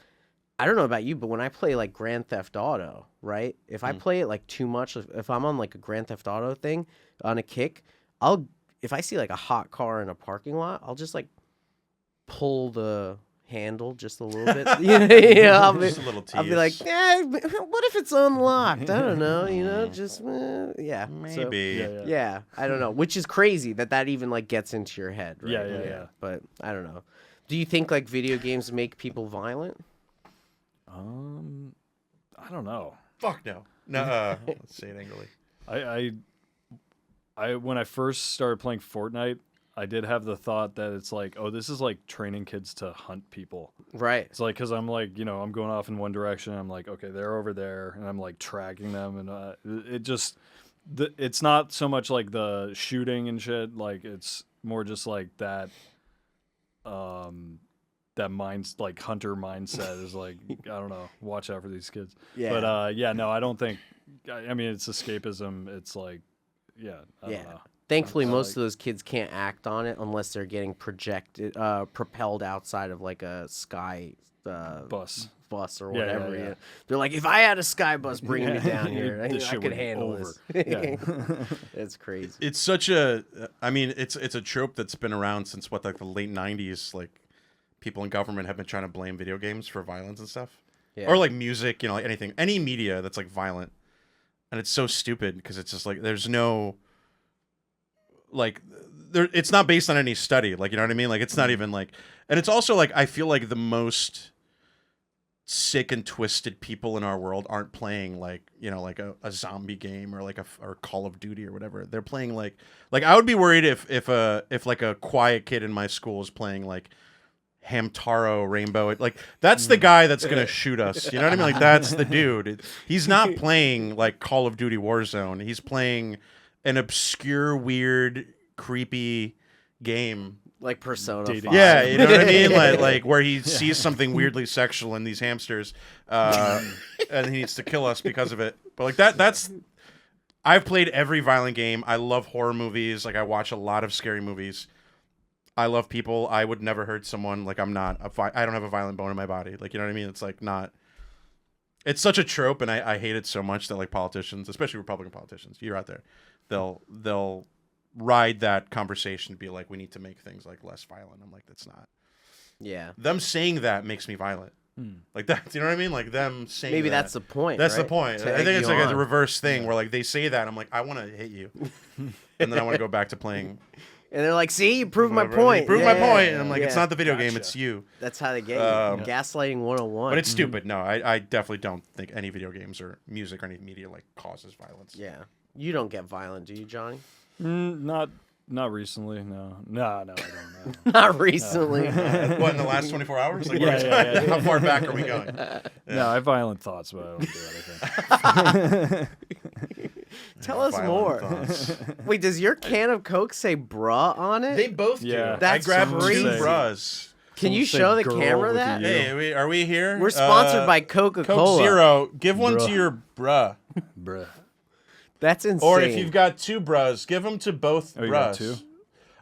I don't know about you, but when I play like Grand Theft Auto, right? If I play it like too much, if I'm on like a Grand Theft Auto thing on a kick, if I see like a hot car in a parking lot, I'll just like pull the handle just a little bit. I'll be, Just a little I'll be like, what if it's unlocked? I don't know, just yeah. maybe. So, yeah, I don't know, which is crazy that even like gets into your head, right? Yeah. But I don't know. Do you think like video games make people violent? I don't know. Fuck no. No. Let's say it angrily. I when I first started playing Fortnite, I did have the thought that it's like, oh, this is like training kids to hunt people. Right. It's like, because I'm like, I'm going off in one direction. I'm like, okay, they're over there. And I'm like tracking them. And it's not so much like the shooting and shit. Like, it's more just like that, like hunter mindset is like, I don't know, watch out for these kids. Yeah. But no, I don't think, I mean, it's escapism. It's like, I don't know. Thankfully, most of those kids can't act on it unless they're getting propelled outside of like a sky Bus or whatever. Yeah. They're like, if I had a sky bus bringing me down here, I This shit could would be handle over. this. Yeah. It's crazy. It's such a. I mean, it's a trope that's been around since like the late '90s. Like people in government have been trying to blame video games for violence and stuff, or like music. Like anything, any media that's like violent, and it's so stupid because it's just like there's no. Like it's not based on any study, like, you know what I mean? Like it's not even like, and it's also like I feel like the most sick and twisted people in our world aren't playing like, like a zombie game or like or Call of Duty or whatever. They're playing like I would be worried if like a quiet kid in my school is playing like Hamtaro Rainbow. Like that's the guy that's gonna shoot us. You know what I mean? Like that's the dude. He's not playing like Call of Duty Warzone. He's playing an obscure, weird, creepy game. Like Persona 5. Yeah, you know what I mean? Like where he sees something weirdly sexual in these hamsters, and he needs to kill us because of it. But like that's I've played every violent game. I love horror movies. Like I watch a lot of scary movies. I love people. I would never hurt someone. Like I don't have a violent bone in my body. Like, you know what I mean? It's like not. It's such a trope, and I hate it so much that like politicians, especially Republican politicians, you're out there, they'll ride that conversation, be like, we need to make things like less violent. I'm like, that's not. Yeah. Them saying that makes me violent. Like that. You know what I mean? Like them saying. Maybe that. that's the point. That's the right? point. To I egg think it's you like a on. reverse thing where like they say that I'm like I want to hit you, and then I want to go back to playing. And they're like, "See, you proved my whatever. point. You proved Yeah, my point. yeah, And I'm like, it's yeah. not the video game, Gotcha. it's you. That's how they get you. Gaslighting 101. But it's stupid. No, I definitely don't think any video games or music or any media like causes violence. Yeah. You don't get violent, do you, Johnny? Not recently. No, I don't know. Not recently. What in the last 24 hours? Like, Yeah. how far back are we going? No, I have violent thoughts, but I don't do anything. Tell us Violent more. thoughts. Wait, does your can of Coke say "bruh" on it? They both Yeah. do. That's I grabbed crazy. 2 bras. Can you Say show the girl camera with that? the U. Hey, are we here? We're sponsored by Coke Coca-Cola. Zero. Give one Bruh. to your bruh. Bruh. That's insane. Or if you've got 2 bras, give them to both Oh, you got bras. 2?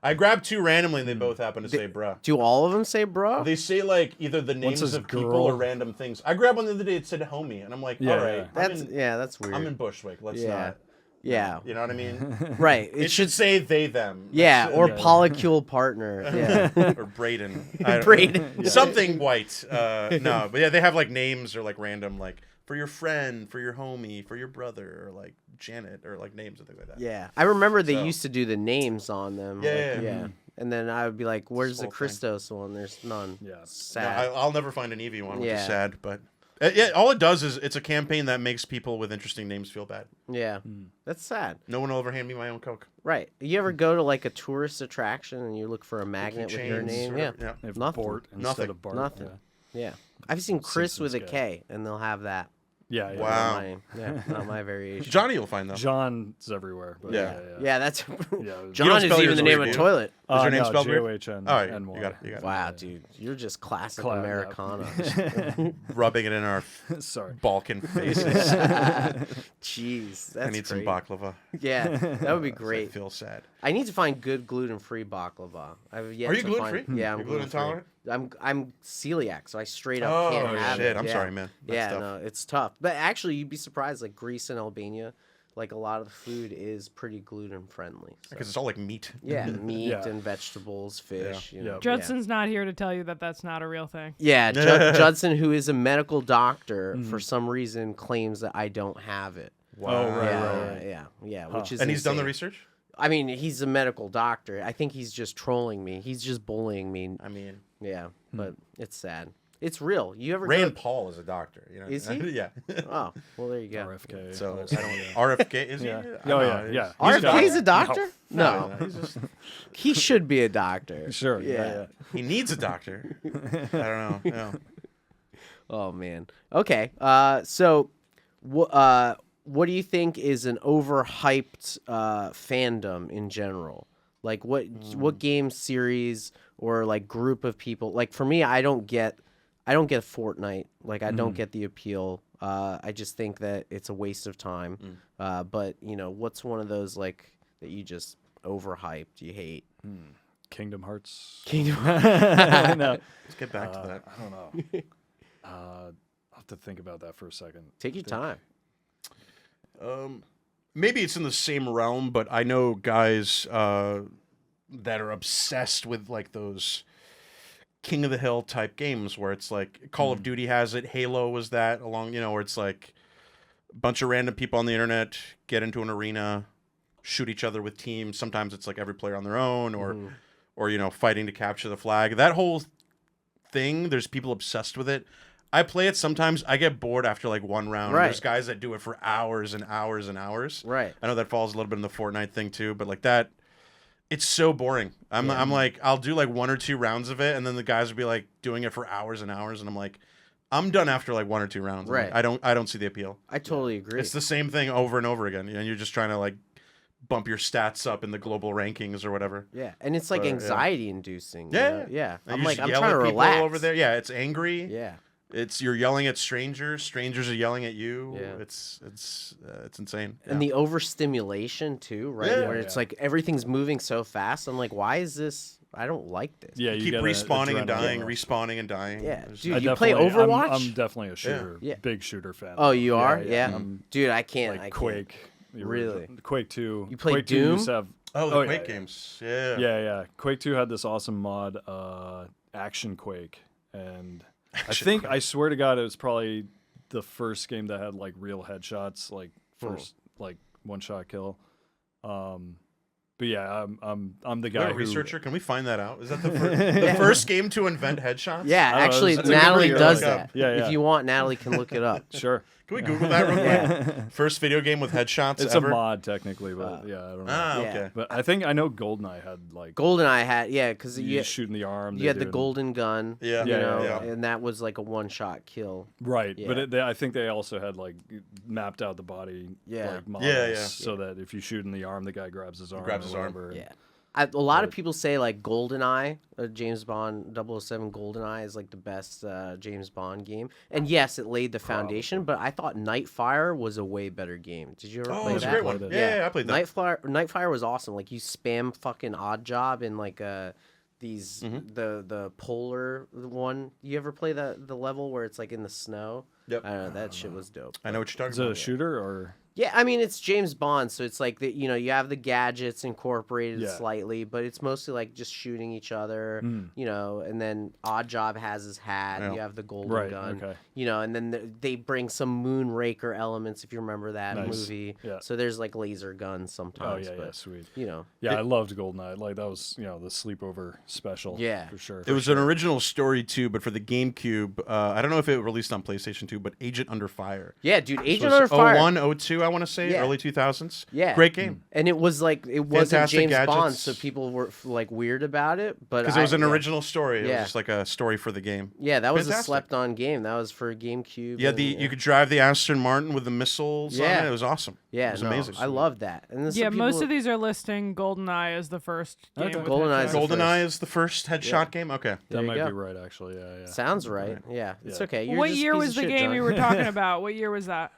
I grabbed 2 randomly and they both happen to say bruh. do all of them say "bruh"? They say like either the names says of people girl. or random things. I grabbed one the other day. It said homie, and I'm like, Yeah, all right, yeah. That's weird. I'm in Bushwick. Let's Yeah. not. Yeah. You know what I mean? Right. It should say they them. Yeah, That's- or yeah. polycule partner. Yeah. or Braden. I don't- Braden. Something white. No, but yeah, they have like names or like random like for your friend, for your homie, for your brother, or like Janet, or like names and things like that. Yeah. I remember they So- used to do the names on them. Yeah, like, yeah. And then I would be like, "Where's the whole thing. Christos one?" There's none. Yeah. No, Sad. I'll never find an Eevee one, which Yeah. is sad. But yeah, all it does is it's a campaign that makes people with interesting names feel bad. Yeah. That's sad. No one will ever hand me my own Coke. Right. You ever go to like a tourist attraction and you look for a magnet with your Chains name? or Yeah. whatever. They have Nothing. Bort instead Nothing. of Bart. Nothing. Yeah. Yeah. I've seen Chris with a Simpsons K and they'll have that. Yeah. yeah. Wow. Not my, yeah, not my variation. Johnny will find them. John's everywhere. But Yeah. Yeah, that's Yeah. John is spell even yours the name of weird, a do you? toilet. Is your name no, spelled weird? J-O-H-N. Oh, and you got it. You got it. Wow, dude, you're just classic Clown, yeah. Americana. Rubbing it in our Sorry. Balkan faces. Jeez, that's I need some crazy. baklava. Yeah, that would be I great. feel sad. I need to find good gluten-free baklava. I've yet Are you to gluten-free? find. Yeah, I'm You're gluten intolerant? I'm celiac, so I straight up Oh can't have shit! it. I'm Yeah. sorry, man. That's Yeah, tough. no, it's tough. But actually, you'd be surprised. Like Greece and Albania, like a lot of the food is pretty gluten friendly. So. Because it's all like meat. Yeah, meat Yeah. and vegetables, fish. You know, Yep. Judson's not here to tell you that that's not a real thing. Yeah, Judson, who is a medical doctor, for some reason claims that I don't have it. Wow. Oh, right, yeah, right. yeah, which is And he's done the insane. research. I mean, he's a medical doctor. I think he's just trolling me. He's just bullying me. I mean, Yeah, but it's sad. It's real. You ever Rand go? Paul is a doctor. You know? Is he? yeah. Oh, well, there you go. RFK. So also, I don't. yeah. RFK is he? Yeah. I don't Oh, know. yeah, He's- yeah. he's RFK is a doctor. doctor? No, He's just, he should be a doctor. Sure. Yeah. he needs a doctor. I don't know. No. Oh man. Okay. So, what do you think is an overhyped fandom in general? Like what game series or like group of people? Like for me, I don't get Fortnite. Like I don't get the appeal. I just think that it's a waste of time. But you know, what's one of those like that you just overhyped, you hate? Kingdom Hearts. Kingdom. no. Let's get back to that. I don't know. I'll have to think about that for a second. Take your time. Maybe it's in the same realm, but I know guys that are obsessed with like those King of the Hill type games where it's like Call of Duty has it, Halo was that along, you know, where it's like a bunch of random people on the internet get into an arena, shoot each other with teams. Sometimes it's like every player on their own or you know, fighting to capture the flag. That whole thing, there's people obsessed with it. I play it sometimes. I get bored after like one round. Right. There's guys that do it for hours and hours and hours. Right. I know that falls a little bit in the Fortnite thing too, but like that, it's so boring. I'm like, I'll do like 1 or 2 rounds of it, and then the guys will be like doing it for hours and hours, and I'm like, I'm done after like 1 or 2 rounds. I'm Right. like, I don't see the appeal. I totally agree. It's the same thing over and over again, and you're just trying to like bump your stats up in the global rankings or whatever. Yeah, and it's like But, yeah. anxiety inducing. Yeah. Yeah. And I'm you like, just I'm yell trying at to people relax over there. Yeah, it's angry. Yeah. It's you're yelling at strangers. Strangers are yelling at you. Yeah. It's insane. And the overstimulation too, right? Yeah. Where it's like everything's moving so fast. I'm like, why is this? I don't like this. Yeah, you you keep gotta respawning and adrenaline dying, rush. respawning and dying. Yeah, There's- dude. I You play definitely- Overwatch? I'm definitely a shooter. Yeah. Big shooter fan. Oh, you are? Yeah. Yeah. I'm Dude, I can't. like I can't. Quake. the original- Really? Quake 2. You played Quake 2 used Doom? to have, Oh, the Oh, yeah, Quake yeah. games. Yeah. yeah. Quake 2 had this awesome mod, Action Quake, and I swear to God, it was probably the first game that had like real headshots, like first like one shot kill. But yeah, I'm the guy You're a who researcher. Can we find that out? Is that the first game to invent headshots? Yeah, I don't know, actually, that's a good Natalie video does to look up. that. Yeah, yeah. If you want, Natalie can look it up. Sure. Can we Google that real quick? First video game with headshots It's ever? a mod technically, but yeah, I don't know. Ah, Yeah. okay. But I think I know GoldenEye had like GoldenEye had, yeah, because you shoot in the arm. you they had the do- golden gun, Yeah. you Yeah, know, yeah. and that was like a one-shot kill. Right, Yeah. but I think they also had like mapped out the body Yeah. like models, Yeah, yeah. so that if you shoot in the arm, the guy grabs his arm. grabs or his arm. whatever. Yeah. A lot of Right. people say like GoldenEye, James Bond 007 GoldenEye is like the best James Bond game. And yes, it laid the foundation, but I thought Nightfire was a way better game. Did you ever Oh, play it was a that? great one. Played Yeah, it. yeah, I played that. Nightfire was awesome. Like you spam fucking Odd Job in like these Mm-hmm. the polar one. You ever play the level where it's like in the snow? Yep. I don't know, that shit was dope. I know what you're Is talking it a about. shooter or? Yeah, I mean it's James Bond, so it's like that. You know, you have the gadgets incorporated Yeah. slightly, but it's mostly like just shooting each other. Mm. You know, and then Odd Job has his hat. Yeah. You have the golden Right, gun. okay. You know, and then they bring some Moonraker elements if you remember that Nice. movie. Yeah. So there's like laser guns Oh sometimes. yeah, but, yeah, sweet. You know. Yeah, I loved GoldenEye. Like that was the sleepover special. Yeah. for sure. It was an original story too, but for the GameCube, I don't know if it released on PlayStation 2, but Agent Under Fire. Yeah, dude, So Agent it's Under Fire. 01, 02, I want to say, Yeah. early 2000s. Yeah. Great game. And it was like it wasn't Fantastic James Bond, gadgets. so people were like weird about it. But Because it was an yeah. original story. It Yeah. was just like a story for the game. Yeah, that was a Fantastic. slept-on game. That was for GameCube. Yeah, and, you could drive the Aston Martin with the missiles on Yeah. it. It was awesome. Yeah, it was no, amazing. I loved that. And then some Yeah, most people- of these are listing GoldenEye as the first game. Okay. with GoldenEye is headshots. the GoldenEye first. is the first headshot game. Okay. There that you might go. be right, actually. Yeah, yeah. Sounds right. Yeah, it's Yeah. okay. You're What just a year piece was of the shit, game John. you were talking about? What year was that?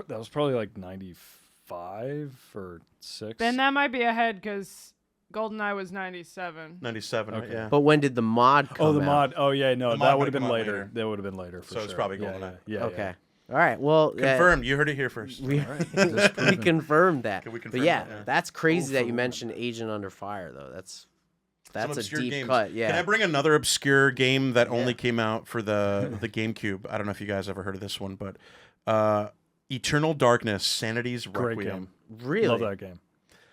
That was probably like 95 or 6. Then that might be ahead because GoldenEye was 97. 97, right? Okay. Yeah. But when did the mod come Oh, the out? mod. Oh, yeah, no, The mod that might would have been come out later. later. That would have been later for So sure. it's probably yeah, GoldenEye. Yeah, Okay. All right. Well, Confirmed. You heard it here first. We, Just we confirmed that. Can we But confirm yeah, that? Yeah. that's crazy that you for- mentioned Agent Under Fire, though. That's Some a obscure deep games. cut. Yeah. Can I bring another obscure game that only Yeah. came out for the GameCube? I don't know if you guys ever heard of this one, but Eternal Darkness: Sanity's Great Requiem. game. Really? Love that game.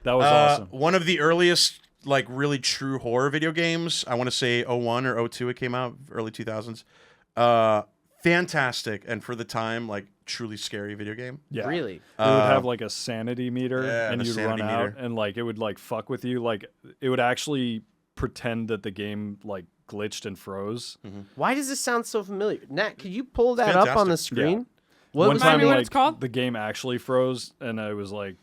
That was awesome. One of the earliest, like, really true horror video games. I want to say 01 or 02 it came out, early 2000s. Fantastic, and for the time, like, truly scary video game. Yeah. Really? It would have like a sanity meter, yeah, and the you'd run sanity out, meter. and like it would like fuck with you. Like it would actually pretend that the game like glitched and froze. Why does this sound so familiar? Nat, could you pull that up on the fantastic. screen? Yeah. What One was Remind time, me what like it's called? the game actually froze, and I was like,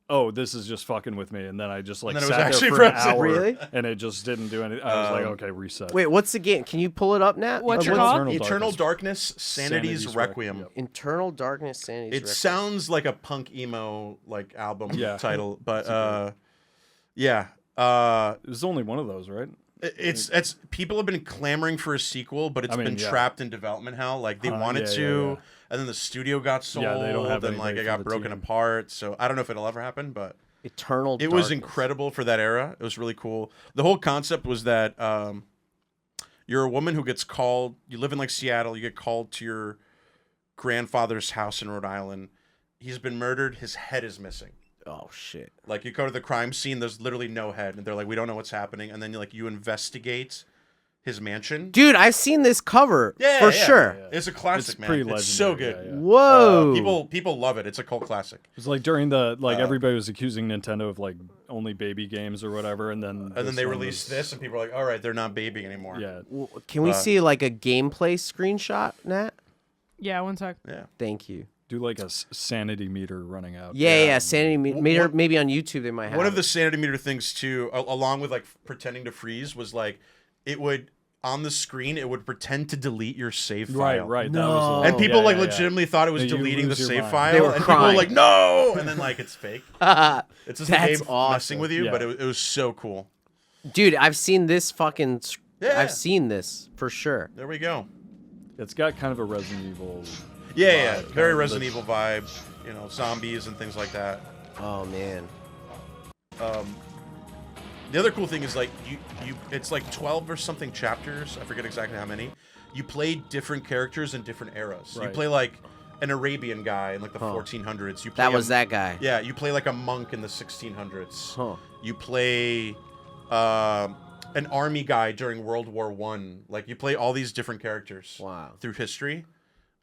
"Oh, this is just fucking with me." And then I just like then it was sat actually there for an frozen. hour, Really? and it just didn't do anything. I was like, "Okay, reset." Wait, what's the game? Can you pull it up, Nat? What's Or it called? Eternal Darkness: Sanity's Sanity's Requiem. Yep. Internal Darkness Sanity's It Requiem. sounds like a punk emo like album Yeah. title, but yeah. It was only one of those, right? It's people have been clamoring for a sequel, but it's I mean, been yeah. trapped in development hell. Like they wanted yeah, to, yeah. and then the studio got sold, Yeah, they don't have and like anybody it for got the broken team. apart. So I don't know if it'll ever happen, but Eternal it was Darkness. incredible for that era. It was really cool. The whole concept was that you're a woman who gets called. You live in like Seattle. You get called to your grandfather's house in Rhode Island. He's been murdered. His head is missing. Oh shit. Like you go to the crime scene, there's literally no head, and they're like, we don't know what's happening. And then you investigate his mansion. Dude, I've seen this cover for sure. Yeah. It's a classic, It's man. pretty It's so legendary, good. yeah, yeah. Whoa. People love it. It's a cult classic. It was like during the everybody was accusing Nintendo of like only baby games or whatever, and then They released this, and people are like, all right, they're not baby anymore. Yeah, Can we see like a gameplay screenshot, Nat? Yeah, one sec. Yeah. Thank you. do like a sanity meter running out. Yeah. Sanity meter. What- Maybe on YouTube they might have. One of it. the sanity meter things too, along with like pretending to freeze, was like it would on the screen it would pretend to delete your save file. Right. No. That was And people yeah, like yeah, yeah. legitimately thought it was And you deleting the lose your save mind. file, They were and people were crying. like, "No!" And then like it's fake. It's just the That's game awesome. messing with you, Yeah. but it was so cool. Dude, I've seen this fucking. Yeah. I've seen this for sure. There we go. It's got kind of a Resident Evil. Yeah, vibe, very kind of Resident the- Evil vibe. You know, zombies and things like that. Oh man. The other cool thing is like you it's like 12 or something chapters. I forget exactly how many. you play different characters in different eras. So you Right. play like an Arabian guy in like the 1400s. You play That was that guy. Yeah, you play like a monk in the 1600s. Huh. You play an army guy during World War One. Like you play all these different characters. Wow. Through history.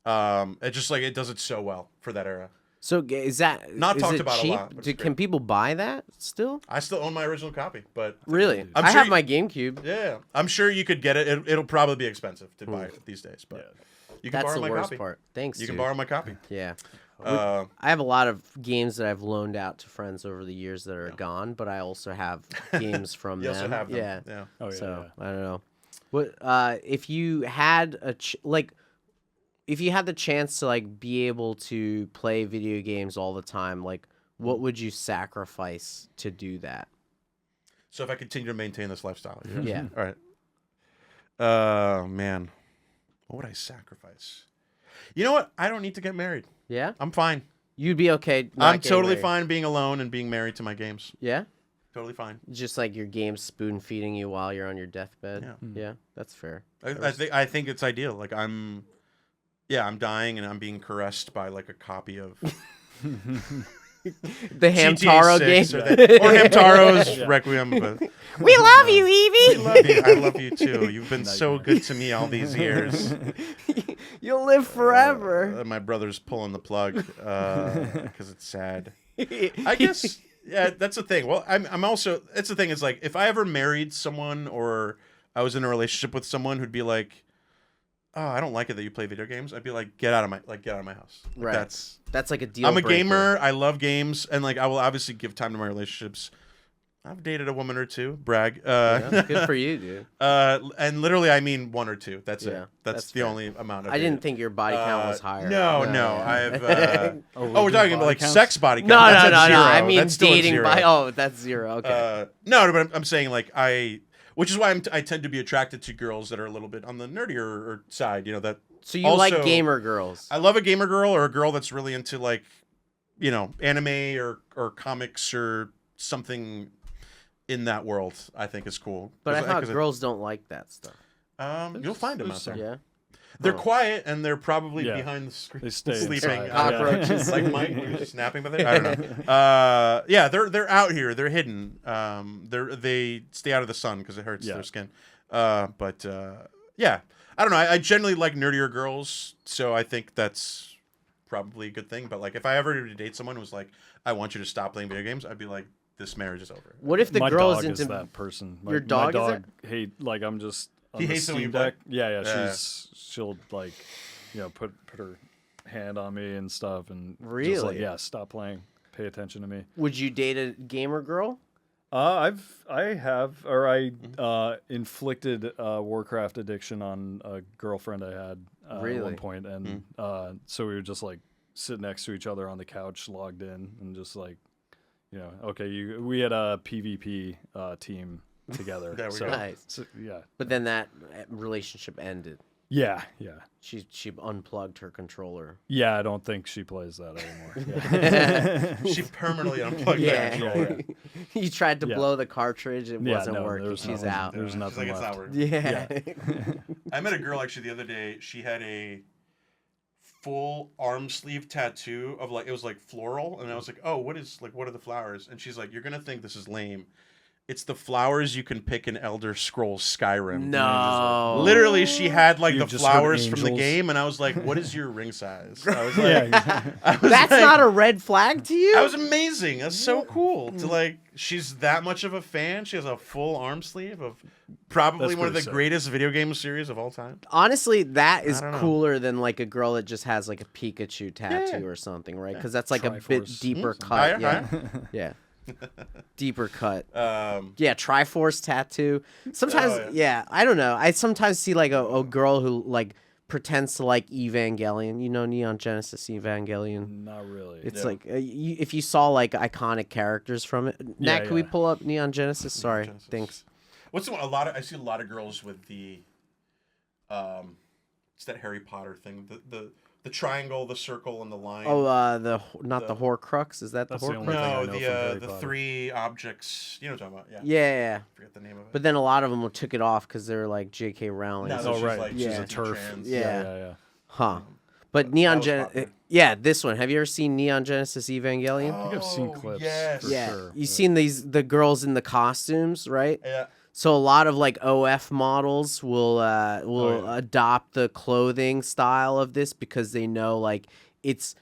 It just like it does it so well for that era. So is that Not is talked it about a cheap? lot, but it's Can great. people buy that still? I still own my original copy, but Really? I'm I sure have you- my GameCube. yeah, I'm sure you could get it. It'll probably be expensive to buy it these days, but you can That's borrow the my worst copy. part. Thanks. You can dude. borrow my copy. Yeah. Uh, I have a lot of games that I've loaned out to friends over the years that are gone, but I also have games from you them. also have them. Yeah. Yeah. Oh yeah. So yeah. I don't know. What if you had if you had the chance to like be able to play video games all the time, like what would you sacrifice to do that? So if I continue to maintain this lifestyle, Yeah. All right. Man, what would I sacrifice? You know what? I don't need to get married. Yeah? I'm fine. You'd be okay. not I'm getting totally married. fine being alone and being married to my games. Yeah? Totally fine. Just like your game spoon feeding you while you're on your deathbed. Yeah. Yeah, that's fair. I think it's ideal. Like I'm dying and I'm being caressed by like a copy of The Hamtaro game. GTA 6 or Hamtaro's Yeah. Requiem. But We love you, Evie. love you. I love you too. You've been so good to me all these years. You'll live forever. My brother's pulling the plug because it's sad. I guess yeah, that's the thing. Well, I'm also that's the thing is like if I ever married someone or I was in a relationship with someone who'd be like, oh, I don't like it that you play video games. I'd be like, get out of my house. Like, Right. That's like a deal. I'm a breaker. gamer. I love games, and like I will obviously give time to my relationships. I've dated a woman or two. Brag. Yeah, good for you, dude. And literally, I mean one or two. That's Yeah, it. That's that's the fair. only amount. I didn't think your body count was higher. No. yeah. I've. Oh, Oh, we're talking about like sex body count. No, That's no, at no, no. zero. I mean That's still at dating zero. by. Oh, that's zero. Okay. No, but I'm saying like which is why I tend to be attracted to girls that are a little bit on the nerdier side. You know that. So you like also- gamer girls? I love a gamer girl or a girl that's really into like, you know, anime or comics or something in that world. I think is cool. But I 'Cause- thought 'cause girls don't like that stuff. you'll find them out there. Yeah. They're Oh. quiet and they're probably Yeah. behind the screen. They stay sleeping. inside. Cockroaches. Like Mike, when you're just snapping with it. I don't know. Yeah, they're out here. They're hidden. They stay out of the sun because it hurts Yeah. their skin. Yeah, I don't know. I generally like nerdier girls, so I think that's probably a good thing. But like, if I ever were to date someone who was like, "I want you to stop playing video games," I'd be like, "This marriage is over." What if the my girl dog is into? is that person. Your dog is my dog hate like I'm just on He the hates it when Steam you play? Deck. Yeah, Yeah. she'll like, you know, put her hand on me and stuff and just Really? like, yeah, stop playing, pay attention to me. Would you date a gamer girl? I inflicted Warcraft addiction on a girlfriend I had at Really? one point, and so we would just like sit next to each other on the couch, logged in, and just like, you know, okay, we had a PvP team together. There we so, go. Nice. so, yeah, But then that relationship ended. yeah. She unplugged her controller. Yeah, I don't think she plays that anymore. Yeah. She permanently unplugged Yeah. that controller. You tried to Yeah. blow the cartridge. It Yeah, wasn't no, working. there's She's nothing. out. There's She's nothing like, it's left. not working. Yeah. I met a girl actually the other day. She had a full arm sleeve tattoo of like it was like floral, and I was like, "Oh, what are the flowers?" And she's like, "You're gonna think this is lame. It's the flowers you can pick in Elder Scrolls Skyrim." No. Literally, she had like You the just heard flowers from the angels. game, and I was like, "What is your ring size?" I was like, Yeah, I was That's like- not a red flag to you? That was amazing. That's so cool to like. She's that much of a fan. She has a full arm sleeve of probably That's one of the pretty sick. greatest video game series of all time. Honestly, that is I don't know. cooler than like a girl that just has like a Pikachu tattoo Yeah. or something, right? Because that's like a bit Triforce. deeper Mm. cut. Higher, Yeah. Yeah. Deeper cut. higher. Yeah, Triforce tattoo. Sometimes, Oh, yeah, I don't know. I sometimes see like a girl who like pretends to like Evangelion. You know, Neon Genesis Evangelion. not really. It's Yeah. like if you saw like iconic characters from it. Nat, can we yeah. pull up Neon Genesis? Sorry, Genesis. thanks. What's the one? I see a lot of girls with the, it's that Harry Potter thing. The triangle, the circle, and the line. Oh, not the Horcrux. Is that the That's the Horcrux? only thing I No, know from Harry the Potter. 3 objects. You know what I'm talking about? Yeah. I forget the name of it. But then a lot of them took it off because they're like J.K. Rowling. No, So- this Oh, is right. like She's Yeah. a turf. trans. Yeah. Huh. But That Neon was popular. yeah, this one. Have you ever seen Neon Genesis Evangelion? I think I've seen Oh, clips. yes. For yeah. sure. You've seen the girls in the costumes, right? Yeah. So a lot of like OF models will adopt the clothing style of this because they know like it's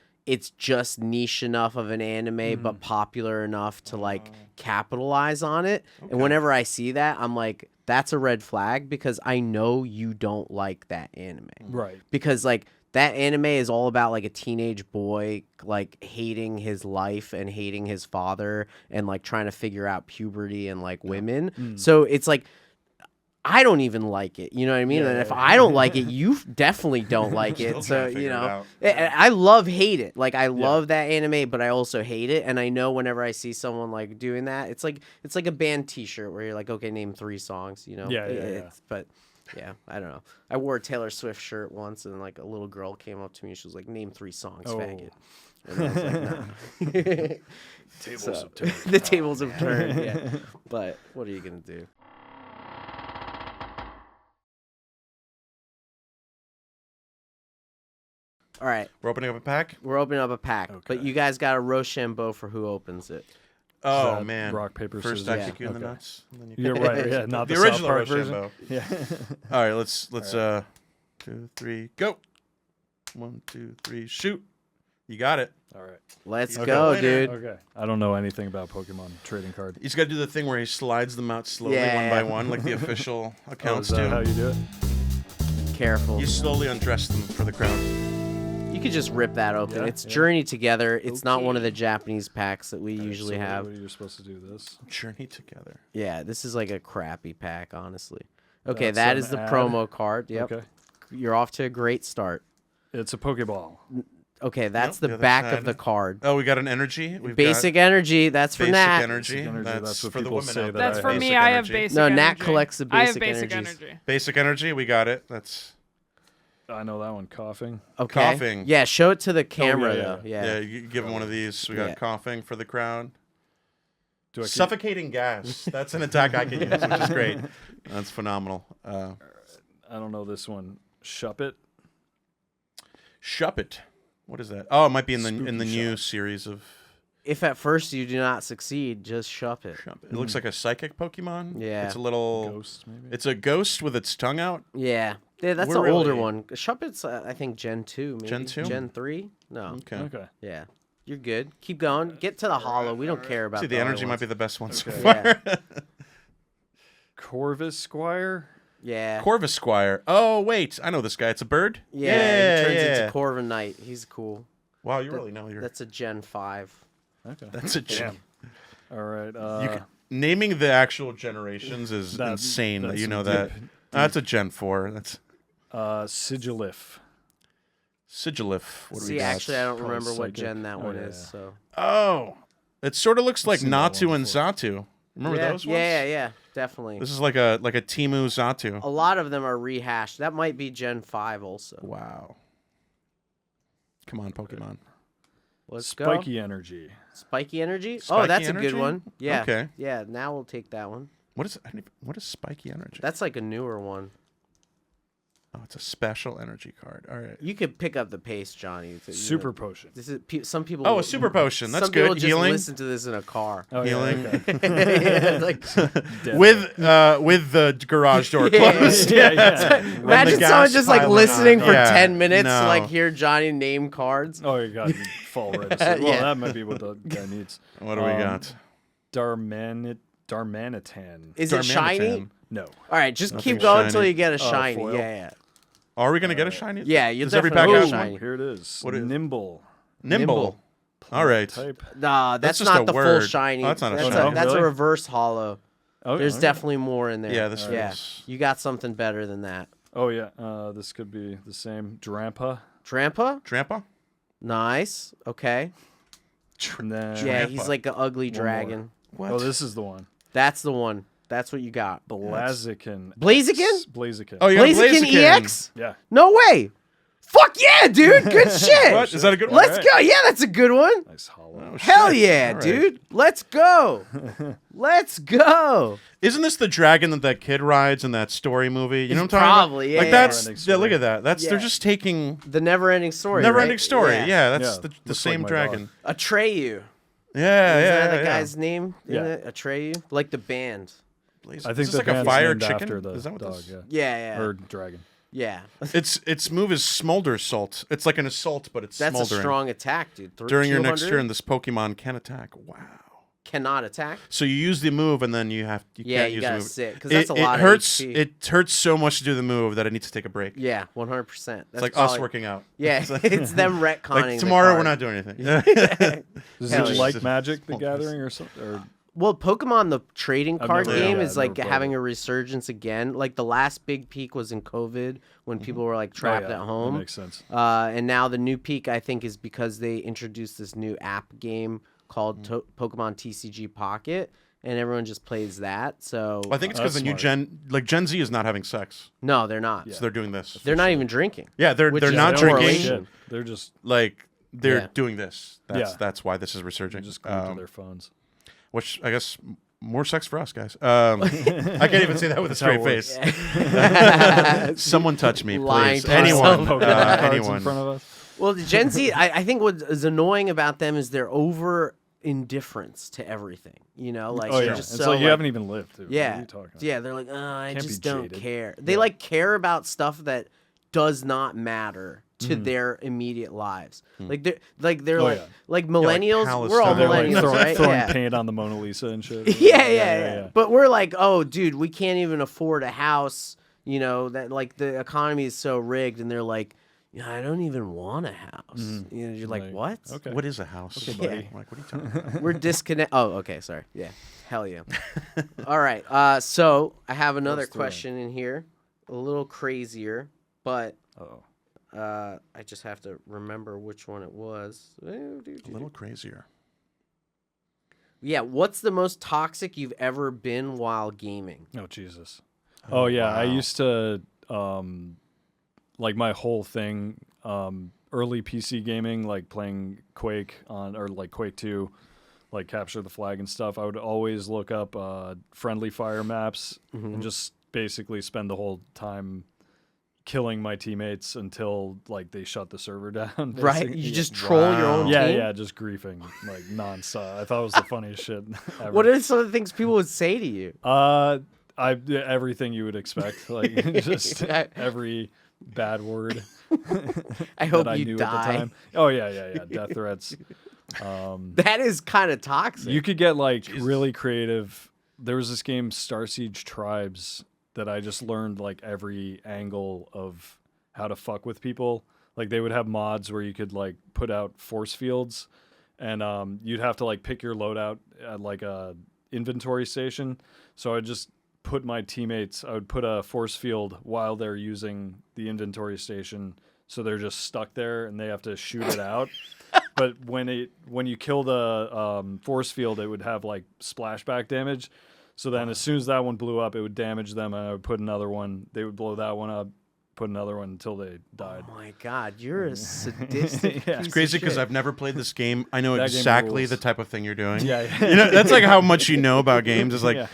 just niche enough of an anime but popular enough to like capitalize on it. And whenever I see that, I'm like, that's a red flag because I know you don't like that anime. Right. Because like that anime is all about like a teenage boy like hating his life and hating his father and like trying to figure out puberty and like women. So it's like I don't even like it. You know what I mean? Yeah, and yeah, if yeah. I don't like it, you definitely don't like it. Still So, trying to you figure it know, out. I love hate it. Like I love that anime, but I also hate it. And I know whenever I see someone like doing that, it's like a band t-shirt where you're like, okay, name 3 songs, you know? Yeah. But yeah, I don't know. I wore a Taylor Swift shirt once and like a little girl came up to me and she was like, name 3 songs, Oh. faggot. And I was like, nah. Tables have So, turned. the tables have turned, yeah. But what are you going to do? All right, We're opening up a pack. we're opening up a pack, but Okay. you guys got a Rochambeau for who opens it. Oh that man! rock, paper, First scissors? I kick you in the Okay. nuts. And then you You're right. Yeah, not the the, original South Park version. Rochambeau. Yeah. All right, let's 2, 3, go. 1, 2, 3, shoot. You got it. All right. Let's Okay. go, Winner. dude. Okay. I don't know anything about Pokemon trading card. He's got to do the thing where he slides them out slowly, Yeah. one by one, like the official Oh, accounts is that do. how you do it? Careful. You slowly undress them for the crown. You could just rip that open. Yeah, It's yeah. Journey Together. It's not one of Okay. the Japanese packs that we usually So have. What are you supposed to do this? Journey together. Yeah, this is like a crappy pack, honestly. Okay, That's that an is the ad. promo card. Yep. Okay. You're off to a great start. It's a Pokeball. Okay, that's Nope, the the other back side. of the card. Oh, we got an energy. We've Basic energy, that's for basic Nat. energy. Basic energy, that's what for the people women say out that there. That's I for have. me. I have energy. basic No, energy. Nat collects the I have basic basic energies. energy. Basic energy. We got it. That's I know that one. Coughing. Okay. Coughing. Yeah, show it to the camera, yeah, though. yeah. Yeah. You give him one of these. We got Yeah. coughing for the crowd. Do I keep- Suffocating gas. That's an attack I can use, which is great. That's phenomenal. I don't know this one. Shuppet. Shuppet. What is that? Oh, it might be in the Spooky new Shup. series of If at first you do not succeed, just shup it. Shuppet. It looks like a psychic Pokemon. Yeah. It's a little. Ghost, maybe. It's a ghost with its tongue out. Yeah. Yeah, that's We're an older really- one. Shuppet's, I think, Gen 2, maybe. Gen 2? Gen 3? No. Okay. Okay. Yeah. You're good. Keep going. Get to the hollow. We don't care about See, the other energy might ones. be the best one so Okay. far. Corvus Squire. Yeah. Corvusquire. Oh, wait. I know this guy. It's a bird? Yeah, he turns yeah. into Corvin Knight. He's cool. Wow, you really know your. That's a Gen 5. Okay. That's a Damn. All right. You can, naming the actual generations is That- insane that that's you know some that. deep- That's a Gen 4. That's Sigilif. Sigilif. What do we See, got? actually, I don't Probably remember what psychic. gen that Oh, one yeah, is. yeah. So Oh, it sort of looks like seen that Natu one and before. Zatu. Remember yeah, those ones? yeah, definitely. This is like a Timu Zatu. A lot of them are rehashed. That might be Gen 5 also. Wow. Come on, Pokemon. Let's go. Spiky Energy. Spiky energy. Spiky Oh, that's a energy? good one. Yeah. Okay. Yeah. Now we'll take that one. What is Spiky Energy? That's like a newer one. Oh, it's a special energy card. All right. You could pick up the pace, Johnny. Super Potion. This is some people. Oh, a super potion. That's some people good. just Healing. listen to this in a car. Oh, Healing. Yeah, okay. Yeah, like, Dead. with the garage door Yeah. closed. yeah, yeah. imagine gas someone just like piling listening on. for Yeah, 10 minutes to no. like hear Johnny name cards. Oh, you got to fall right asleep. Well, Yeah. that might be what the guy needs. What do we got? Darmanitan. Is it shiny? Darmanitan. No. All right, just Nothing keep going shiny. until you get a Oh, shiny. foil? Yeah, Are we gonna get a shiny? yeah. You'll Does every definitely pack get a have shiny. Here it is. What is- Nimble. Nimble. All right. Type. Nah, that's just not a the full word. shiny. Oh, that's not a that's shiny. that's a Really? reverse hollow. Oh, There's okay. definitely more in there. Yeah, this Yeah, was. you got something better than that. Oh, yeah. This could be the same. Drampa. Trampa? Trampa? Nice. Okay. And then, Yeah, Trampa. he's like an ugly One more. dragon. What? Oh, this is the one. That's the one. That's what you got. Blaziken. Blaziken? Blaziken. Oh, you got Blaziken Blaziken. EX? Yeah. No way. Fuck yeah, dude. Good shit. What? Is that a good one? Let's go. Yeah, that's a good one. Nice hollow. Oh, Hell shit. yeah, All right. dude. Let's go. Let's go. Isn't this the dragon that kid rides in that story movie? You know what I'm talking Probably, about? yeah, Like yeah. that's Never-ending yeah. Look story. at that. That's Yeah. they're just taking The never-ending story. never-ending right? story. Yeah, that's Yeah, the looks like same my dragon. Atreyu. Yeah, Is yeah, that the yeah. guy's name? Yeah. Isn't it? Atreyu? Like the band. Blaze- I is think this the like a band's fire named chicken. after the Is that what dog, this? yeah. Yeah, yeah. Or dragon. Yeah. Its move is smolder salt. It's like an assault, but it's That's smoldering. a strong attack, dude. During your next 200 turn, this Pokemon can attack. Wow. cannot attack. So you use the move, and then you can't You use the gotta move. sit because that's a it lot hurts. of HP. It hurts so much to do the move that it needs to take a break. Yeah, 100%. It's like us working out. Yeah, It's like- it's them retconning. Like the tomorrow, we're card. not doing anything. Is Hell it yeah. like Magic the Small Gathering or something? Or Well, Pokemon the trading I've card never- game yeah, is I've like never played having it. a resurgence again. Like the last big peak was in COVID when people were like trapped Oh, yeah, at that home. makes sense. And now the new peak, I think, is because they introduced this new app game called Pokemon TCG Pocket, and everyone just plays that. So Well, I think it's because That's the new smart. Gen Z is not having sex, no, they're not. Yeah. so they're doing this. They're not even drinking. Yeah, they're Which they're is not a They don't give a drinking. correlation. shit. They're just Like they're Yeah. doing this. Yeah. That's why this is resurging. just glued to their phones. Which I guess more sex for us guys. I can't even say that with a That's how straight it face. works. Someone touch me, Lying please. to Anyone, myself. Pokemon cards in anyone. front of us. Well, the Gen Z, I think what is annoying about them is they're over indifference to everything. You know, like Oh they're yeah, just it's so like you haven't even lived. Dude. What are yeah, you talking about? yeah. They're like, I Can't be just don't jaded. care. They Yeah. like care about stuff that does not matter to their immediate lives. Like they're Oh, like yeah. like millennials. Palestine. We're all They're like millennials, right? throwing Yeah. paint on the Mona Lisa and shit. Yeah. But we're like, oh, dude, we can't even afford a house. You know that like the economy is so rigged, and they're like, yeah, I don't even want a house. You know, you're like, Like, what? Okay. What is a house? Okay, buddy. I'm like, what are you talking about? We're disconnect. Oh, okay, sorry. Yeah, hell yeah. All right. So I have another Close to it. question in here, a little crazier, but Oh, I just have to remember which one it was. A little crazier. Yeah. What's the most toxic you've ever been while gaming? oh Jesus. Oh yeah, I wow. used to like my whole thing early PC gaming, like playing Quake on or like Quake 2, like capture the flag and stuff. I would always look up friendly fire maps and just basically spend the whole time killing my teammates until like they shut the server down. Right. basically. You just troll your own yeah, team. yeah, just griefing like nonstop. I thought it was the funniest shit ever. What are some of the things people would say to you? Everything you would expect, like just every bad word. I hope that I you knew die. at the time. Oh yeah, death threats. That is kind of toxic. You could get like really creative. There was this game, Star Siege Tribes, that I just learned like every angle of how to fuck with people. Like they would have mods where you could like put out force fields, and you'd have to like pick your loadout at like a inventory station. So I just put my teammates. I would put a force field while they're using the inventory station, so they're just stuck there and they have to shoot it out. But when you kill the force field, it would have like splashback damage. So then, as soon as that one blew up, it would damage them, and I would put another one. They would blow that one up, put another one until they died. Oh my god, you're a sadistic. Yeah. piece It's crazy of because shit. I've never played this game. I know That game exactly rules. the type of thing you're doing. Yeah, You know, that's like how much you know about games. Is like, Yeah.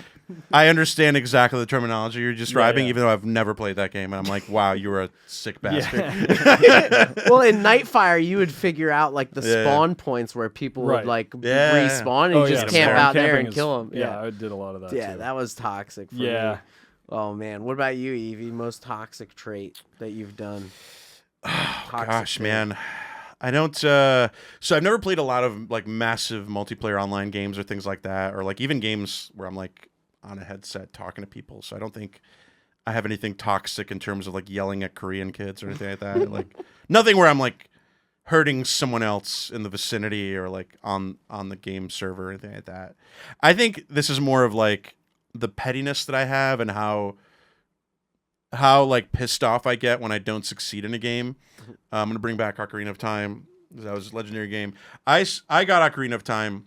I understand exactly the terminology you're describing, yeah. even though I've never played that game. And I'm like, wow, you're a sick bastard. Well, in Nightfire, you would figure out like the Yeah. spawn points where people would Right. like Yeah. respawn, and Oh, you yeah, just camp spawn out there camping and is- kill them. Yeah, I did a lot of that. Yeah, too. that was toxic. For Yeah. me. Oh man, what about you, Evie? Most toxic trait that you've done? Toxic Gosh, trait. man. I don't. So I've never played a lot of like massive multiplayer online games or things like that, or like even games where I'm like on a headset talking to people. So I don't think I have anything toxic in terms of like yelling at Korean kids or anything like that. Like nothing where I'm like hurting someone else in the vicinity or like on the game server or anything like that. I think this is more of like the pettiness that I have and how like pissed off I get when I don't succeed in a game. I'm gonna bring back Ocarina of Time. That was a legendary game. I got Ocarina of Time.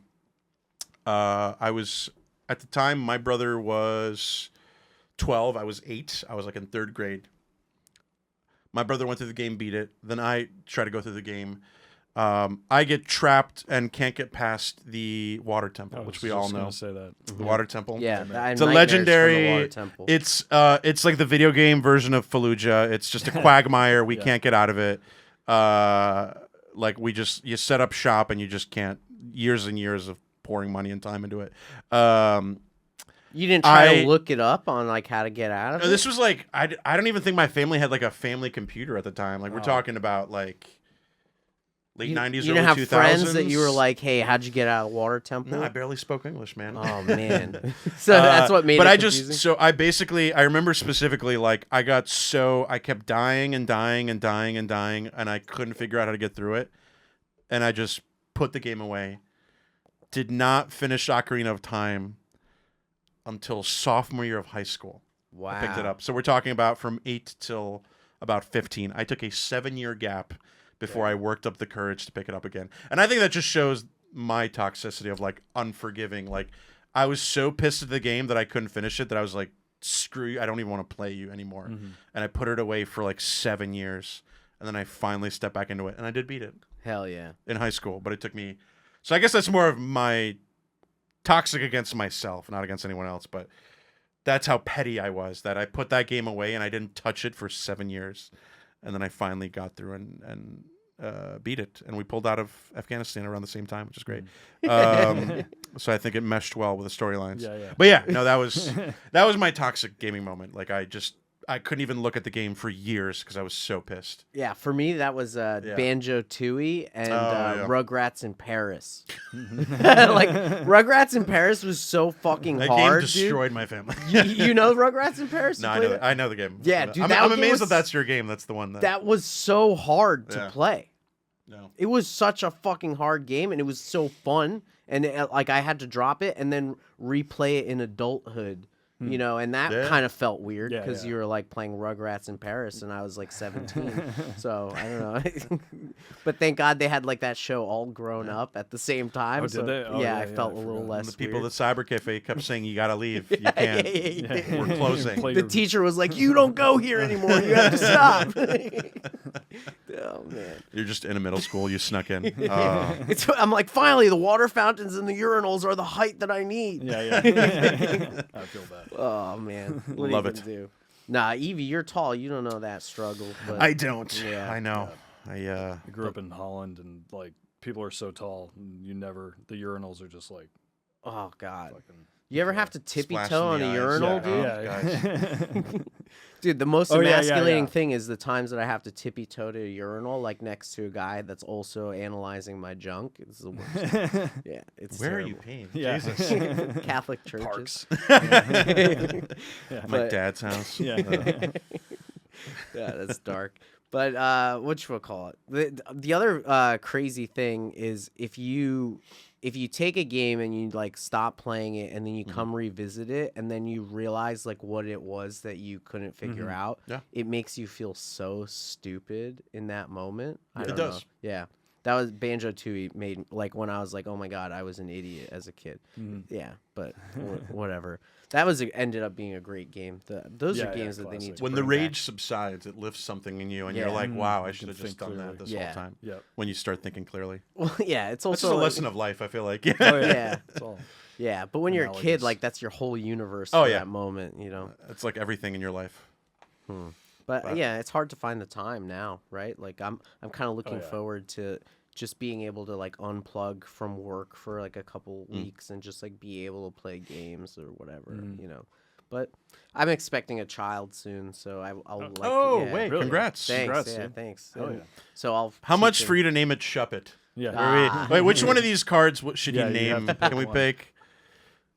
I was at the time my brother was 12. I was 8. I was like in 3rd grade. My brother went through the game, beat it. Then I try to go through the game. I get trapped and can't get past the water temple, which we all know. Say that. The water temple. Yeah, it's a legendary. The water temple. It's like the video game version of Fallujah. It's just a quagmire. We can't get out of it. Like you set up shop and you just can't. Years and years of pouring money and time into it. You didn't try to look it up on like how to get out of it? This was like I don't even think my family had like a family computer at the time. Like we're talking about like late 90s, you early didn't have 2000s. friends that you were like, hey, how'd you get out of water temple? No, I barely spoke English, man. Oh man. So that's what made but it I confusing? I remember specifically like I kept dying and dying and dying and dying and I couldn't figure out how to get through it. And I just put the game away. Did not finish Ocarina of Time until sophomore year of high school. Wow. I picked it up. So we're talking about from 8 till about 15. I took a 7-year gap before I worked up the courage to pick it up again. And I think that just shows my toxicity of like unforgiving. Like I was so pissed at the game that I couldn't finish it that I was like, screw you. I don't even want to play you anymore. And I put it away for like 7 years. And then I finally stepped back into it and I did beat it. Hell yeah. In high school. But it took me. So I guess that's more of my toxic against myself, not against anyone else. But that's how petty I was, that I put that game away and I didn't touch it for 7 years. And then I finally got through and beat it. And we pulled out of Afghanistan around the same time, which is great. So I think it meshed well with the storylines. Yeah. But yeah, no, that was my toxic gaming moment. Like I couldn't even look at the game for years because I was so pissed. Yeah, for me that was Banjo-Tooie and Rugrats in Paris. Like Rugrats in Paris was so fucking that hard. That game destroyed my family. You know Rugrats in Paris? No, I know the game. Yeah, dude, I'm amazed that that's your game. That's the one that was so hard to play. No, it was such a fucking hard game, and it was so fun. And like I had to drop it and then replay it in adulthood. You know, and that kind of felt weird because you were like playing Rugrats in Paris and I was like 17. So I don't know. But thank God they had like that show all grown up at the same time. Oh, so, did they? Oh, I felt a little less the people weird. at the cyber cafe kept saying, you got to leave. You can't. We're closing. The teacher was like, you don't go here anymore. You have to stop. Oh, man. You're just in a middle school. You snuck in. I'm like, finally, the water fountains and the urinals are the height that I need. Yeah. I feel bad. Oh man, what Love are you gonna do? Nah, Evie, you're tall. You don't know that struggle. But I don't. Yeah. I know. I grew up in Holland, and like people are so tall, and the urinals are just like. Oh God. Fucking, you ever have to tippy Splash toe in on the a eyes. urinal, dude? Dude, the most emasculating thing is the times that I have to tippy toe to a urinal, like next to a guy that's also analyzing my junk. It's the worst. Yeah, it's Where terrible. are you paying? Yeah. Jesus. Catholic churches. My dad's house. Yeah. Yeah, that's dark. But whatchamacallit? The other crazy thing is if you take a game and you like stop playing it and then you come revisit it and then you realize like what it was that you couldn't figure out, it makes you feel so stupid in that moment. I don't know. Yeah. That was Banjo-Tooie made like when I was like, oh my God, I was an idiot as a kid. Yeah, but whatever. That ended up being a great game. Those are games that they need to when the bring rage back. subsides, it lifts something in you, and you're like, "Wow, I should have just done that this whole Yeah. time." Yep. When you start thinking clearly, Well, yeah, it's that's also just a like- lesson of life. I feel like, Oh, Yeah. It's all. Yeah, but when you're a kid, Analogous. like that's your whole universe Oh, for yeah. that moment, you know. it's like everything in your life. But yeah, it's hard to find the time now, right? Like I'm kind of looking yeah. forward to just being able to like unplug from work for like a couple weeks and just like be able to play games or whatever, you know. But I'm expecting a child soon, so I'll like. Oh, yeah. wait! Really? Congrats. Thanks, Congrats, yeah, dude. thanks. Hell And yeah. So I'll. How teach much him- for you to name it Shuppet? Yeah. Wait, which one of these cards should Yeah, you you have name? to pick Can we one. pick?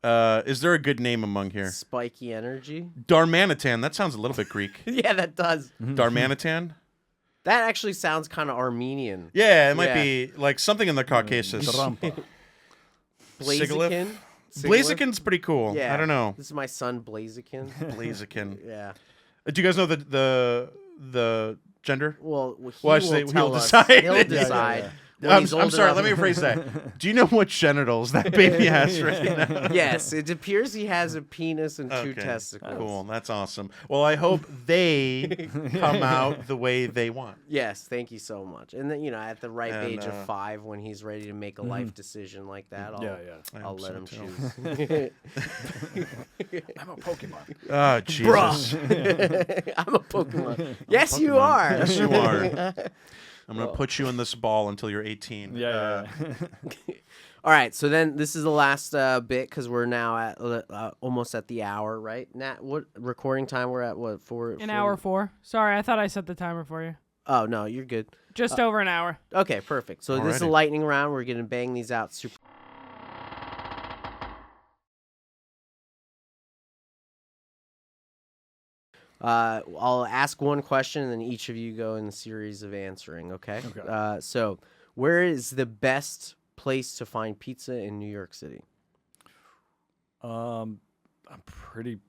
Is there a good name among here? Spiky energy. Darmanitan. That sounds a little bit Greek. Yeah, that does. Darmanitan. That actually sounds kind of Armenian. Yeah, it might Yeah. be like something in the Caucasus. Drampa. Blaziken. Blaziken's pretty cool. Yeah. I don't know. This is my son Blaziken. Blaziken. Yeah. Do you guys know the gender? Well, he Well, I should say will he'll tell us. decide. He'll Yeah, decide. when I'm he's old sorry. enough- Let me rephrase that. Do you know what genitals that baby has right now? Yes, it appears he has a penis and 2 Okay, testicles. Cool. That's awesome. Well, I hope they come out the way they want. Yes, thank you so much. And then at the ripe And, age of 5, when he's ready to make a life decision like that, I'll hope let so, him too. choose. I'm a Pokemon. Oh, Jesus. I'm a Pokemon. Yes, you are. Yes, you are. I'm going to put you in this ball until you're 18. Yeah. All right, so then this is the last bit because we're now at almost at the hour, right? Nat, what recording time we're at? What, 4? An hour 4. Sorry, I thought I set the timer for you. Oh, no, you're good. Just over an hour. Okay, perfect. So this is a Alrighty. lightning round. We're going to bang these out super. I'll ask one question, and then each of you go in a series of answering, okay? Okay. So where is the best place to find pizza in New York City? I'm pretty.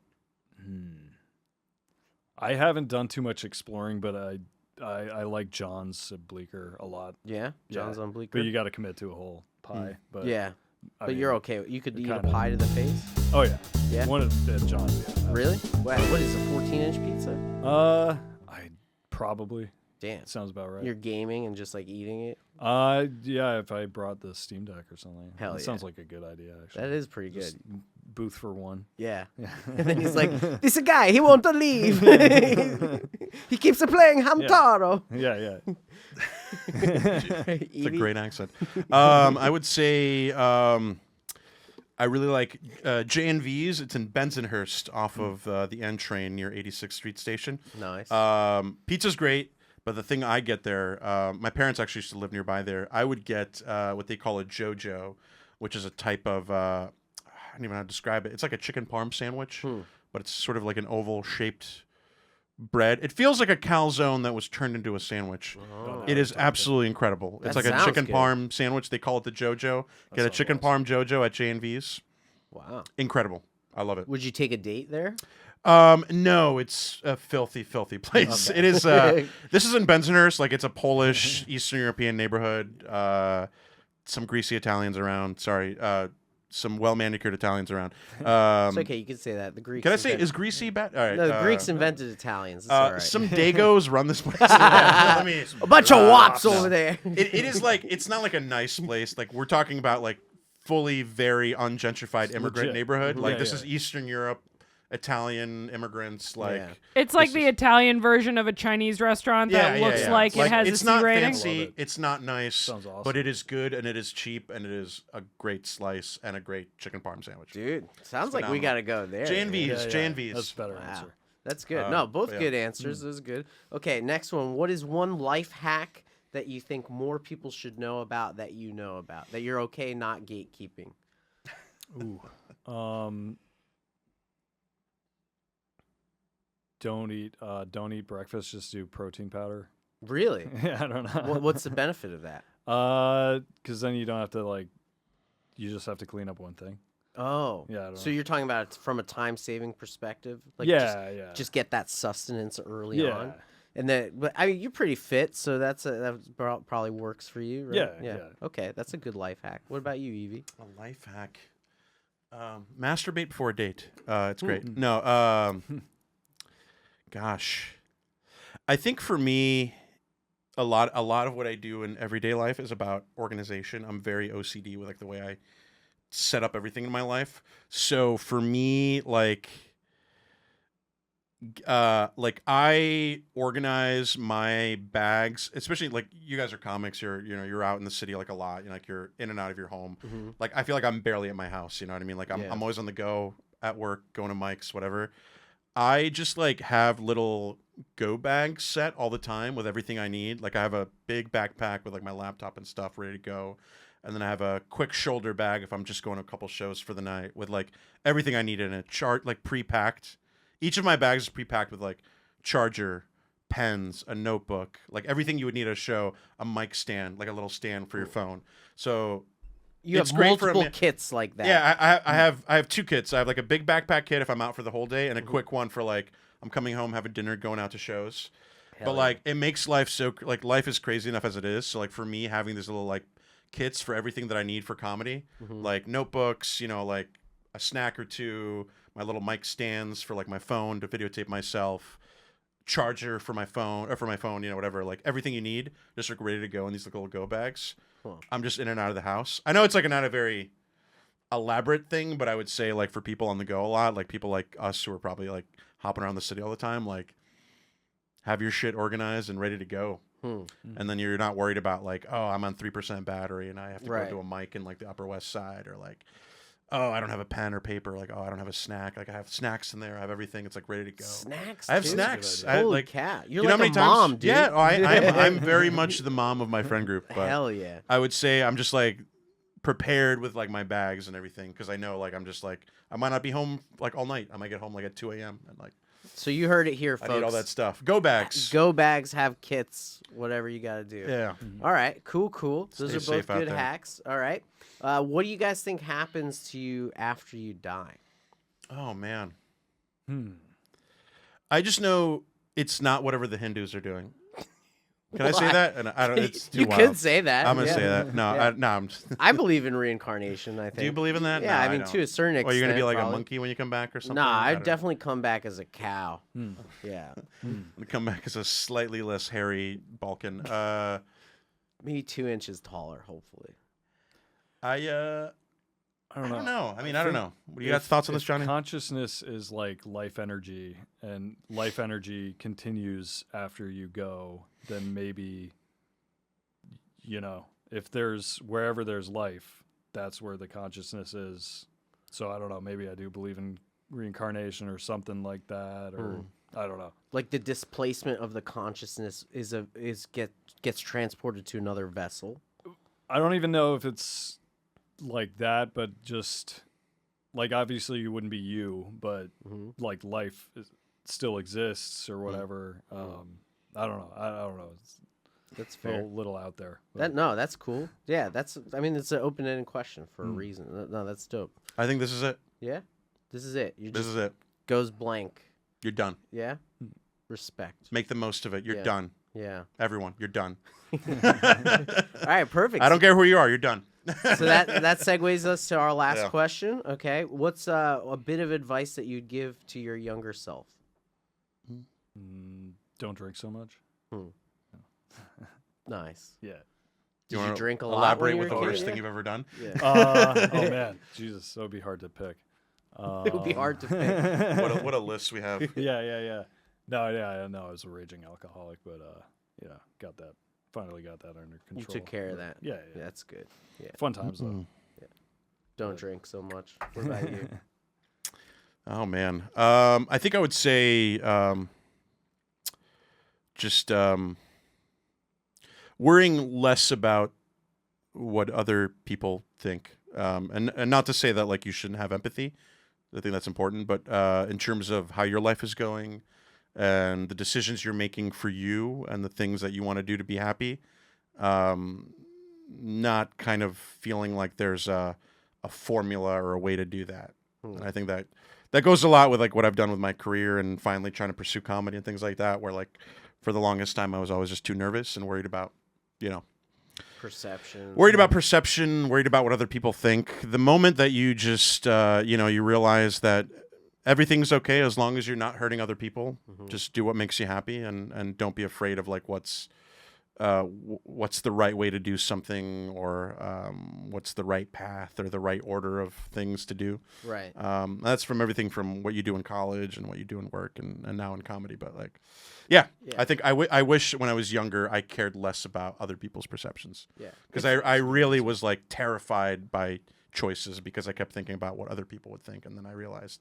I haven't done too much exploring, but I like John's at Bleecker a lot. Yeah? John's Yeah. on Bleecker? But you got to commit to a whole pie. But Yeah. I But mean, you're okay. You could eat a kinda- pie to the face? Oh yeah. Yeah? One at John's. Yeah. Really? What is a 14-inch pizza? I probably. Damn. Sounds about right. You're gaming and just like eating it? Yeah. If I brought the Steam Deck or something. Hell That yeah. sounds like a good idea. Actually. That is pretty Just good. booth for one. Yeah. And then he's like, this a guy, he won't leave. He keeps playing Hamtaro. Yeah. It's a great accent. I would say I really like J&V's. It's in Bensonhurst off of the N train near 86th Street Station. Nice. Pizza's great, but the thing I get there, my parents actually used to live nearby there. I would get what they call a JoJo, which is a type of, I don't even know how to describe it. It's like a chicken parm sandwich, but it's sort of like an oval-shaped bread. It feels like a calzone that was turned into a sandwich. Oh. It is absolutely incredible. It's That like a sounds chicken good. parm sandwich. They call it the JoJo. Get a sounds chicken parm JoJo at J&V's. Wow. Incredible. I love it. Would you take a date there? No, it's a filthy place. Okay. It is. This is in Bensonhurst. Like, it's a Polish, Eastern European neighborhood. Some greasy Italians around. Sorry. Some well-manicured Italians around. It's okay, you can say that. The Greeks. Can I say, is greasy bad? All right. No, the Greeks invented Italians. It's all right. Some Dagos run this place. Let me- a bunch of wops no. over there. it is like, it's not like a nice place. Like, we're talking about like fully very ungentrified immigrant legit. neighborhood. Like, Yeah, this yeah. is Eastern Europe, Italian immigrants. Like, Yeah. It's like This the is- Italian version of a Chinese restaurant that looks like it has it's a C not rating. fancy, Love it. it's not nice, Sounds awesome. but it is good and it is cheap and it is a great slice and a great chicken parm sandwich. Dude, sounds like we phenomenal. got to go there. J&V's, Yeah, yeah. J&V's. That's a better Wow. answer. That's good. No, both but yeah. good answers. This is good. Okay, next one. What is one life hack that you think more people should know about that you know about, that you're okay not gatekeeping? Ooh. Don't eat breakfast. Just do protein powder. Really? Yeah, I don't know. What's the benefit of that? Because then you don't have to you just have to clean up one thing. Oh. Yeah, I don't So know. you're talking about it from a time-saving perspective? Like Yeah. Just get that sustenance early Yeah. on. And then, but I mean, you're pretty fit, so that probably works for you, right? Yeah. Okay, that's a good life hack. What about you, Evie? A life hack. Masturbate before a date. It's great. No, gosh. I think for me, a lot of what I do in everyday life is about organization. I'm very OCD with like the way I set up everything in my life. So for me, like I organize my bags, especially like you guys are comics, you're out in the city like a lot, like you're in and out of your home. Mm-hmm. Like I feel like I'm barely at my house, you know what I mean? Like Yeah. I'm always on the go at work, going to mics, whatever. I just like have little go bags set all the time with everything I need. Like I have a big backpack with like my laptop and stuff ready to go. And then I have a quick shoulder bag if I'm just going to a couple shows for the night with like everything I need in it, like pre-packed. Each of my bags is pre-packed with like charger, pens, a notebook, like everything you would need at a show, a mic stand, like a little stand for your phone. So You it's have great for a multiple kits like that. yeah, I have two kits. I have like a big backpack kit if I'm out for the whole day, and a quick one for like I'm coming home, having dinner, going out to shows. Hell but yeah. like it makes life so like life is crazy enough as it is. So like for me, having these little like kits for everything that I need for comedy, like notebooks, like a snack or two, my little mic stands for like my phone to videotape myself, charger for my phone whatever, like everything you need just like ready to go in these little go bags. I'm just in and out of the house. I know it's like not a very elaborate thing, but I would say like for people on the go a lot, like people like us who are probably like hopping around the city all the time, like have your shit organized and ready to go. And then you're not worried about like, oh, I'm on 3% battery and I have to go to a mic in like the Upper West Side, or like, oh, I don't have a pen or paper. Like, oh, I don't have a snack. Like, I have snacks in there. I have everything. It's like ready to go. Snacks. I have too? snacks. Holy like, cat! You're you know like how many a mom, times? dude. Yeah, I'm very much the mom of my friend group. But Hell yeah! I would say I'm just like prepared with like my bags and everything, because I know like I'm just like I might not be home like all night. I might get home like at 2 a.m. and like. So you heard it here, folks. I need all that stuff. Go bags. Go bags have kits. Whatever you got to do. Yeah. All right. Cool. Those Stay are safe both out good there. hacks. All right. What do you guys think happens to you after you die? Oh man. I just know it's not whatever the Hindus are doing. Can I say Why? that? And I don't. It's too You wild. could say that. I'm gonna yeah. say that. No, Yeah. I'm just. I believe in reincarnation. I think. Do you believe in that? Yeah, No, I mean don't. to a certain extent. Or you're gonna be like probably. a monkey when you come back or something? Nah, I I'd don't know. definitely come back as a cow. Yeah, I'm gonna come back as a slightly less hairy Balkan. maybe 2 inches taller, hopefully. I don't know. I mean, I don't know. You got thoughts on this, Johnny? Consciousness is like life energy, and life energy continues after you go, then maybe, if there's wherever there's life, that's where the consciousness is. So I don't know. Maybe I do believe in reincarnation or something like that, or I don't know. Like the displacement of the consciousness gets transported to another vessel. I don't even know if it's like that, but just like obviously you wouldn't be you, but like life still exists or whatever. I don't know. I don't know. It's That's a fair. little out there. but- That's cool. Yeah, I mean, it's an open-ended question for a reason. No, that's dope. I think this is it. Yeah, this is it. This is it. Goes blank. You're done. Yeah, respect. Make the most of it. You're Yeah. done. Yeah. Everyone, you're done. All right, perfect. I don't care who you are. You're done. So that segues us to our last Yeah. question. Okay, what's a bit of advice that you'd give to your younger self? Don't drink so much. Nice. Yeah. Did you wanna drink a lot? Elaborate when you with the were a kid? worst thing you've ever done. Yeah. Oh man, Jesus, that would be hard to pick. It would be hard to pick. What a list we have. Yeah. No, I know I was a raging alcoholic, but finally got that under control. You took care of that. Yeah. That's good. Yeah. Fun times though. Don't drink so much. What about you? Oh man, I think I would say just worrying less about what other people think, and not to say that like you shouldn't have empathy. I think that's important, but in terms of how your life is going and the decisions you're making for you and the things that you want to do to be happy, not kind of feeling like there's a formula or a way to do that. And I think that goes a lot with like what I've done with my career and finally trying to pursue comedy and things like that, where like for the longest time I was always just too nervous and worried about, Perception. worried about perception, worried about what other people think. The moment that you just, you realize that everything's okay as long as you're not hurting other people, just do what makes you happy and don't be afraid of like what's the right way to do something, or what's the right path or the right order of things to do. Right. That's from everything from what you do in college and what you do in work and now in comedy. But like, yeah. I think I wish when I was younger I cared less about other people's perceptions. Yeah. Because I really was like terrified by choices because I kept thinking about what other people would think, and then I realized.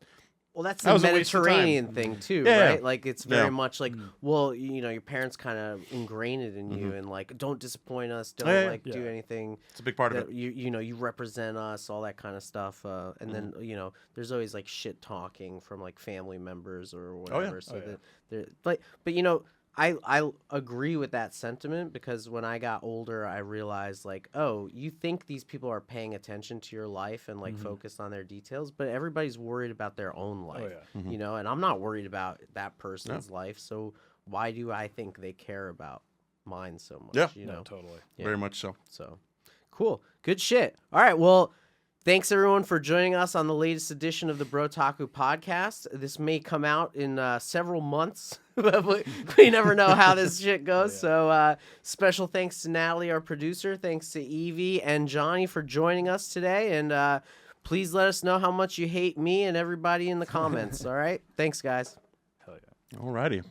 Well, that's That the was a waste of time. Mediterranean thing too, Yeah. right? Like it's very Yeah. much like, well, your parents kind of ingrained it in you, and like, don't disappoint us, don't Yeah. like do Yeah. anything. It's a big part That of it. you represent us, all that kind of stuff, and then there's always like shit talking from like family members or whatever. So yeah. that they're like, but I agree with that sentiment because when I got older, I realized like, oh, you think these people are paying attention to your life and like focused on their details, but everybody's worried about their own life, you know, and I'm not worried about that person's life. So why do I think they care about mine so much? Yeah. You know, Totally. Very much so. So cool. Good shit. All right. Well, thanks everyone for joining us on the latest edition of the Brotaku podcast. This may come out in several months. We never know how this shit goes. So special thanks to Natalie, our producer. Thanks to Evie and Johnny for joining us today. And please let us know how much you hate me and everybody in the comments. All right. Thanks, guys. Hell yeah. All righty.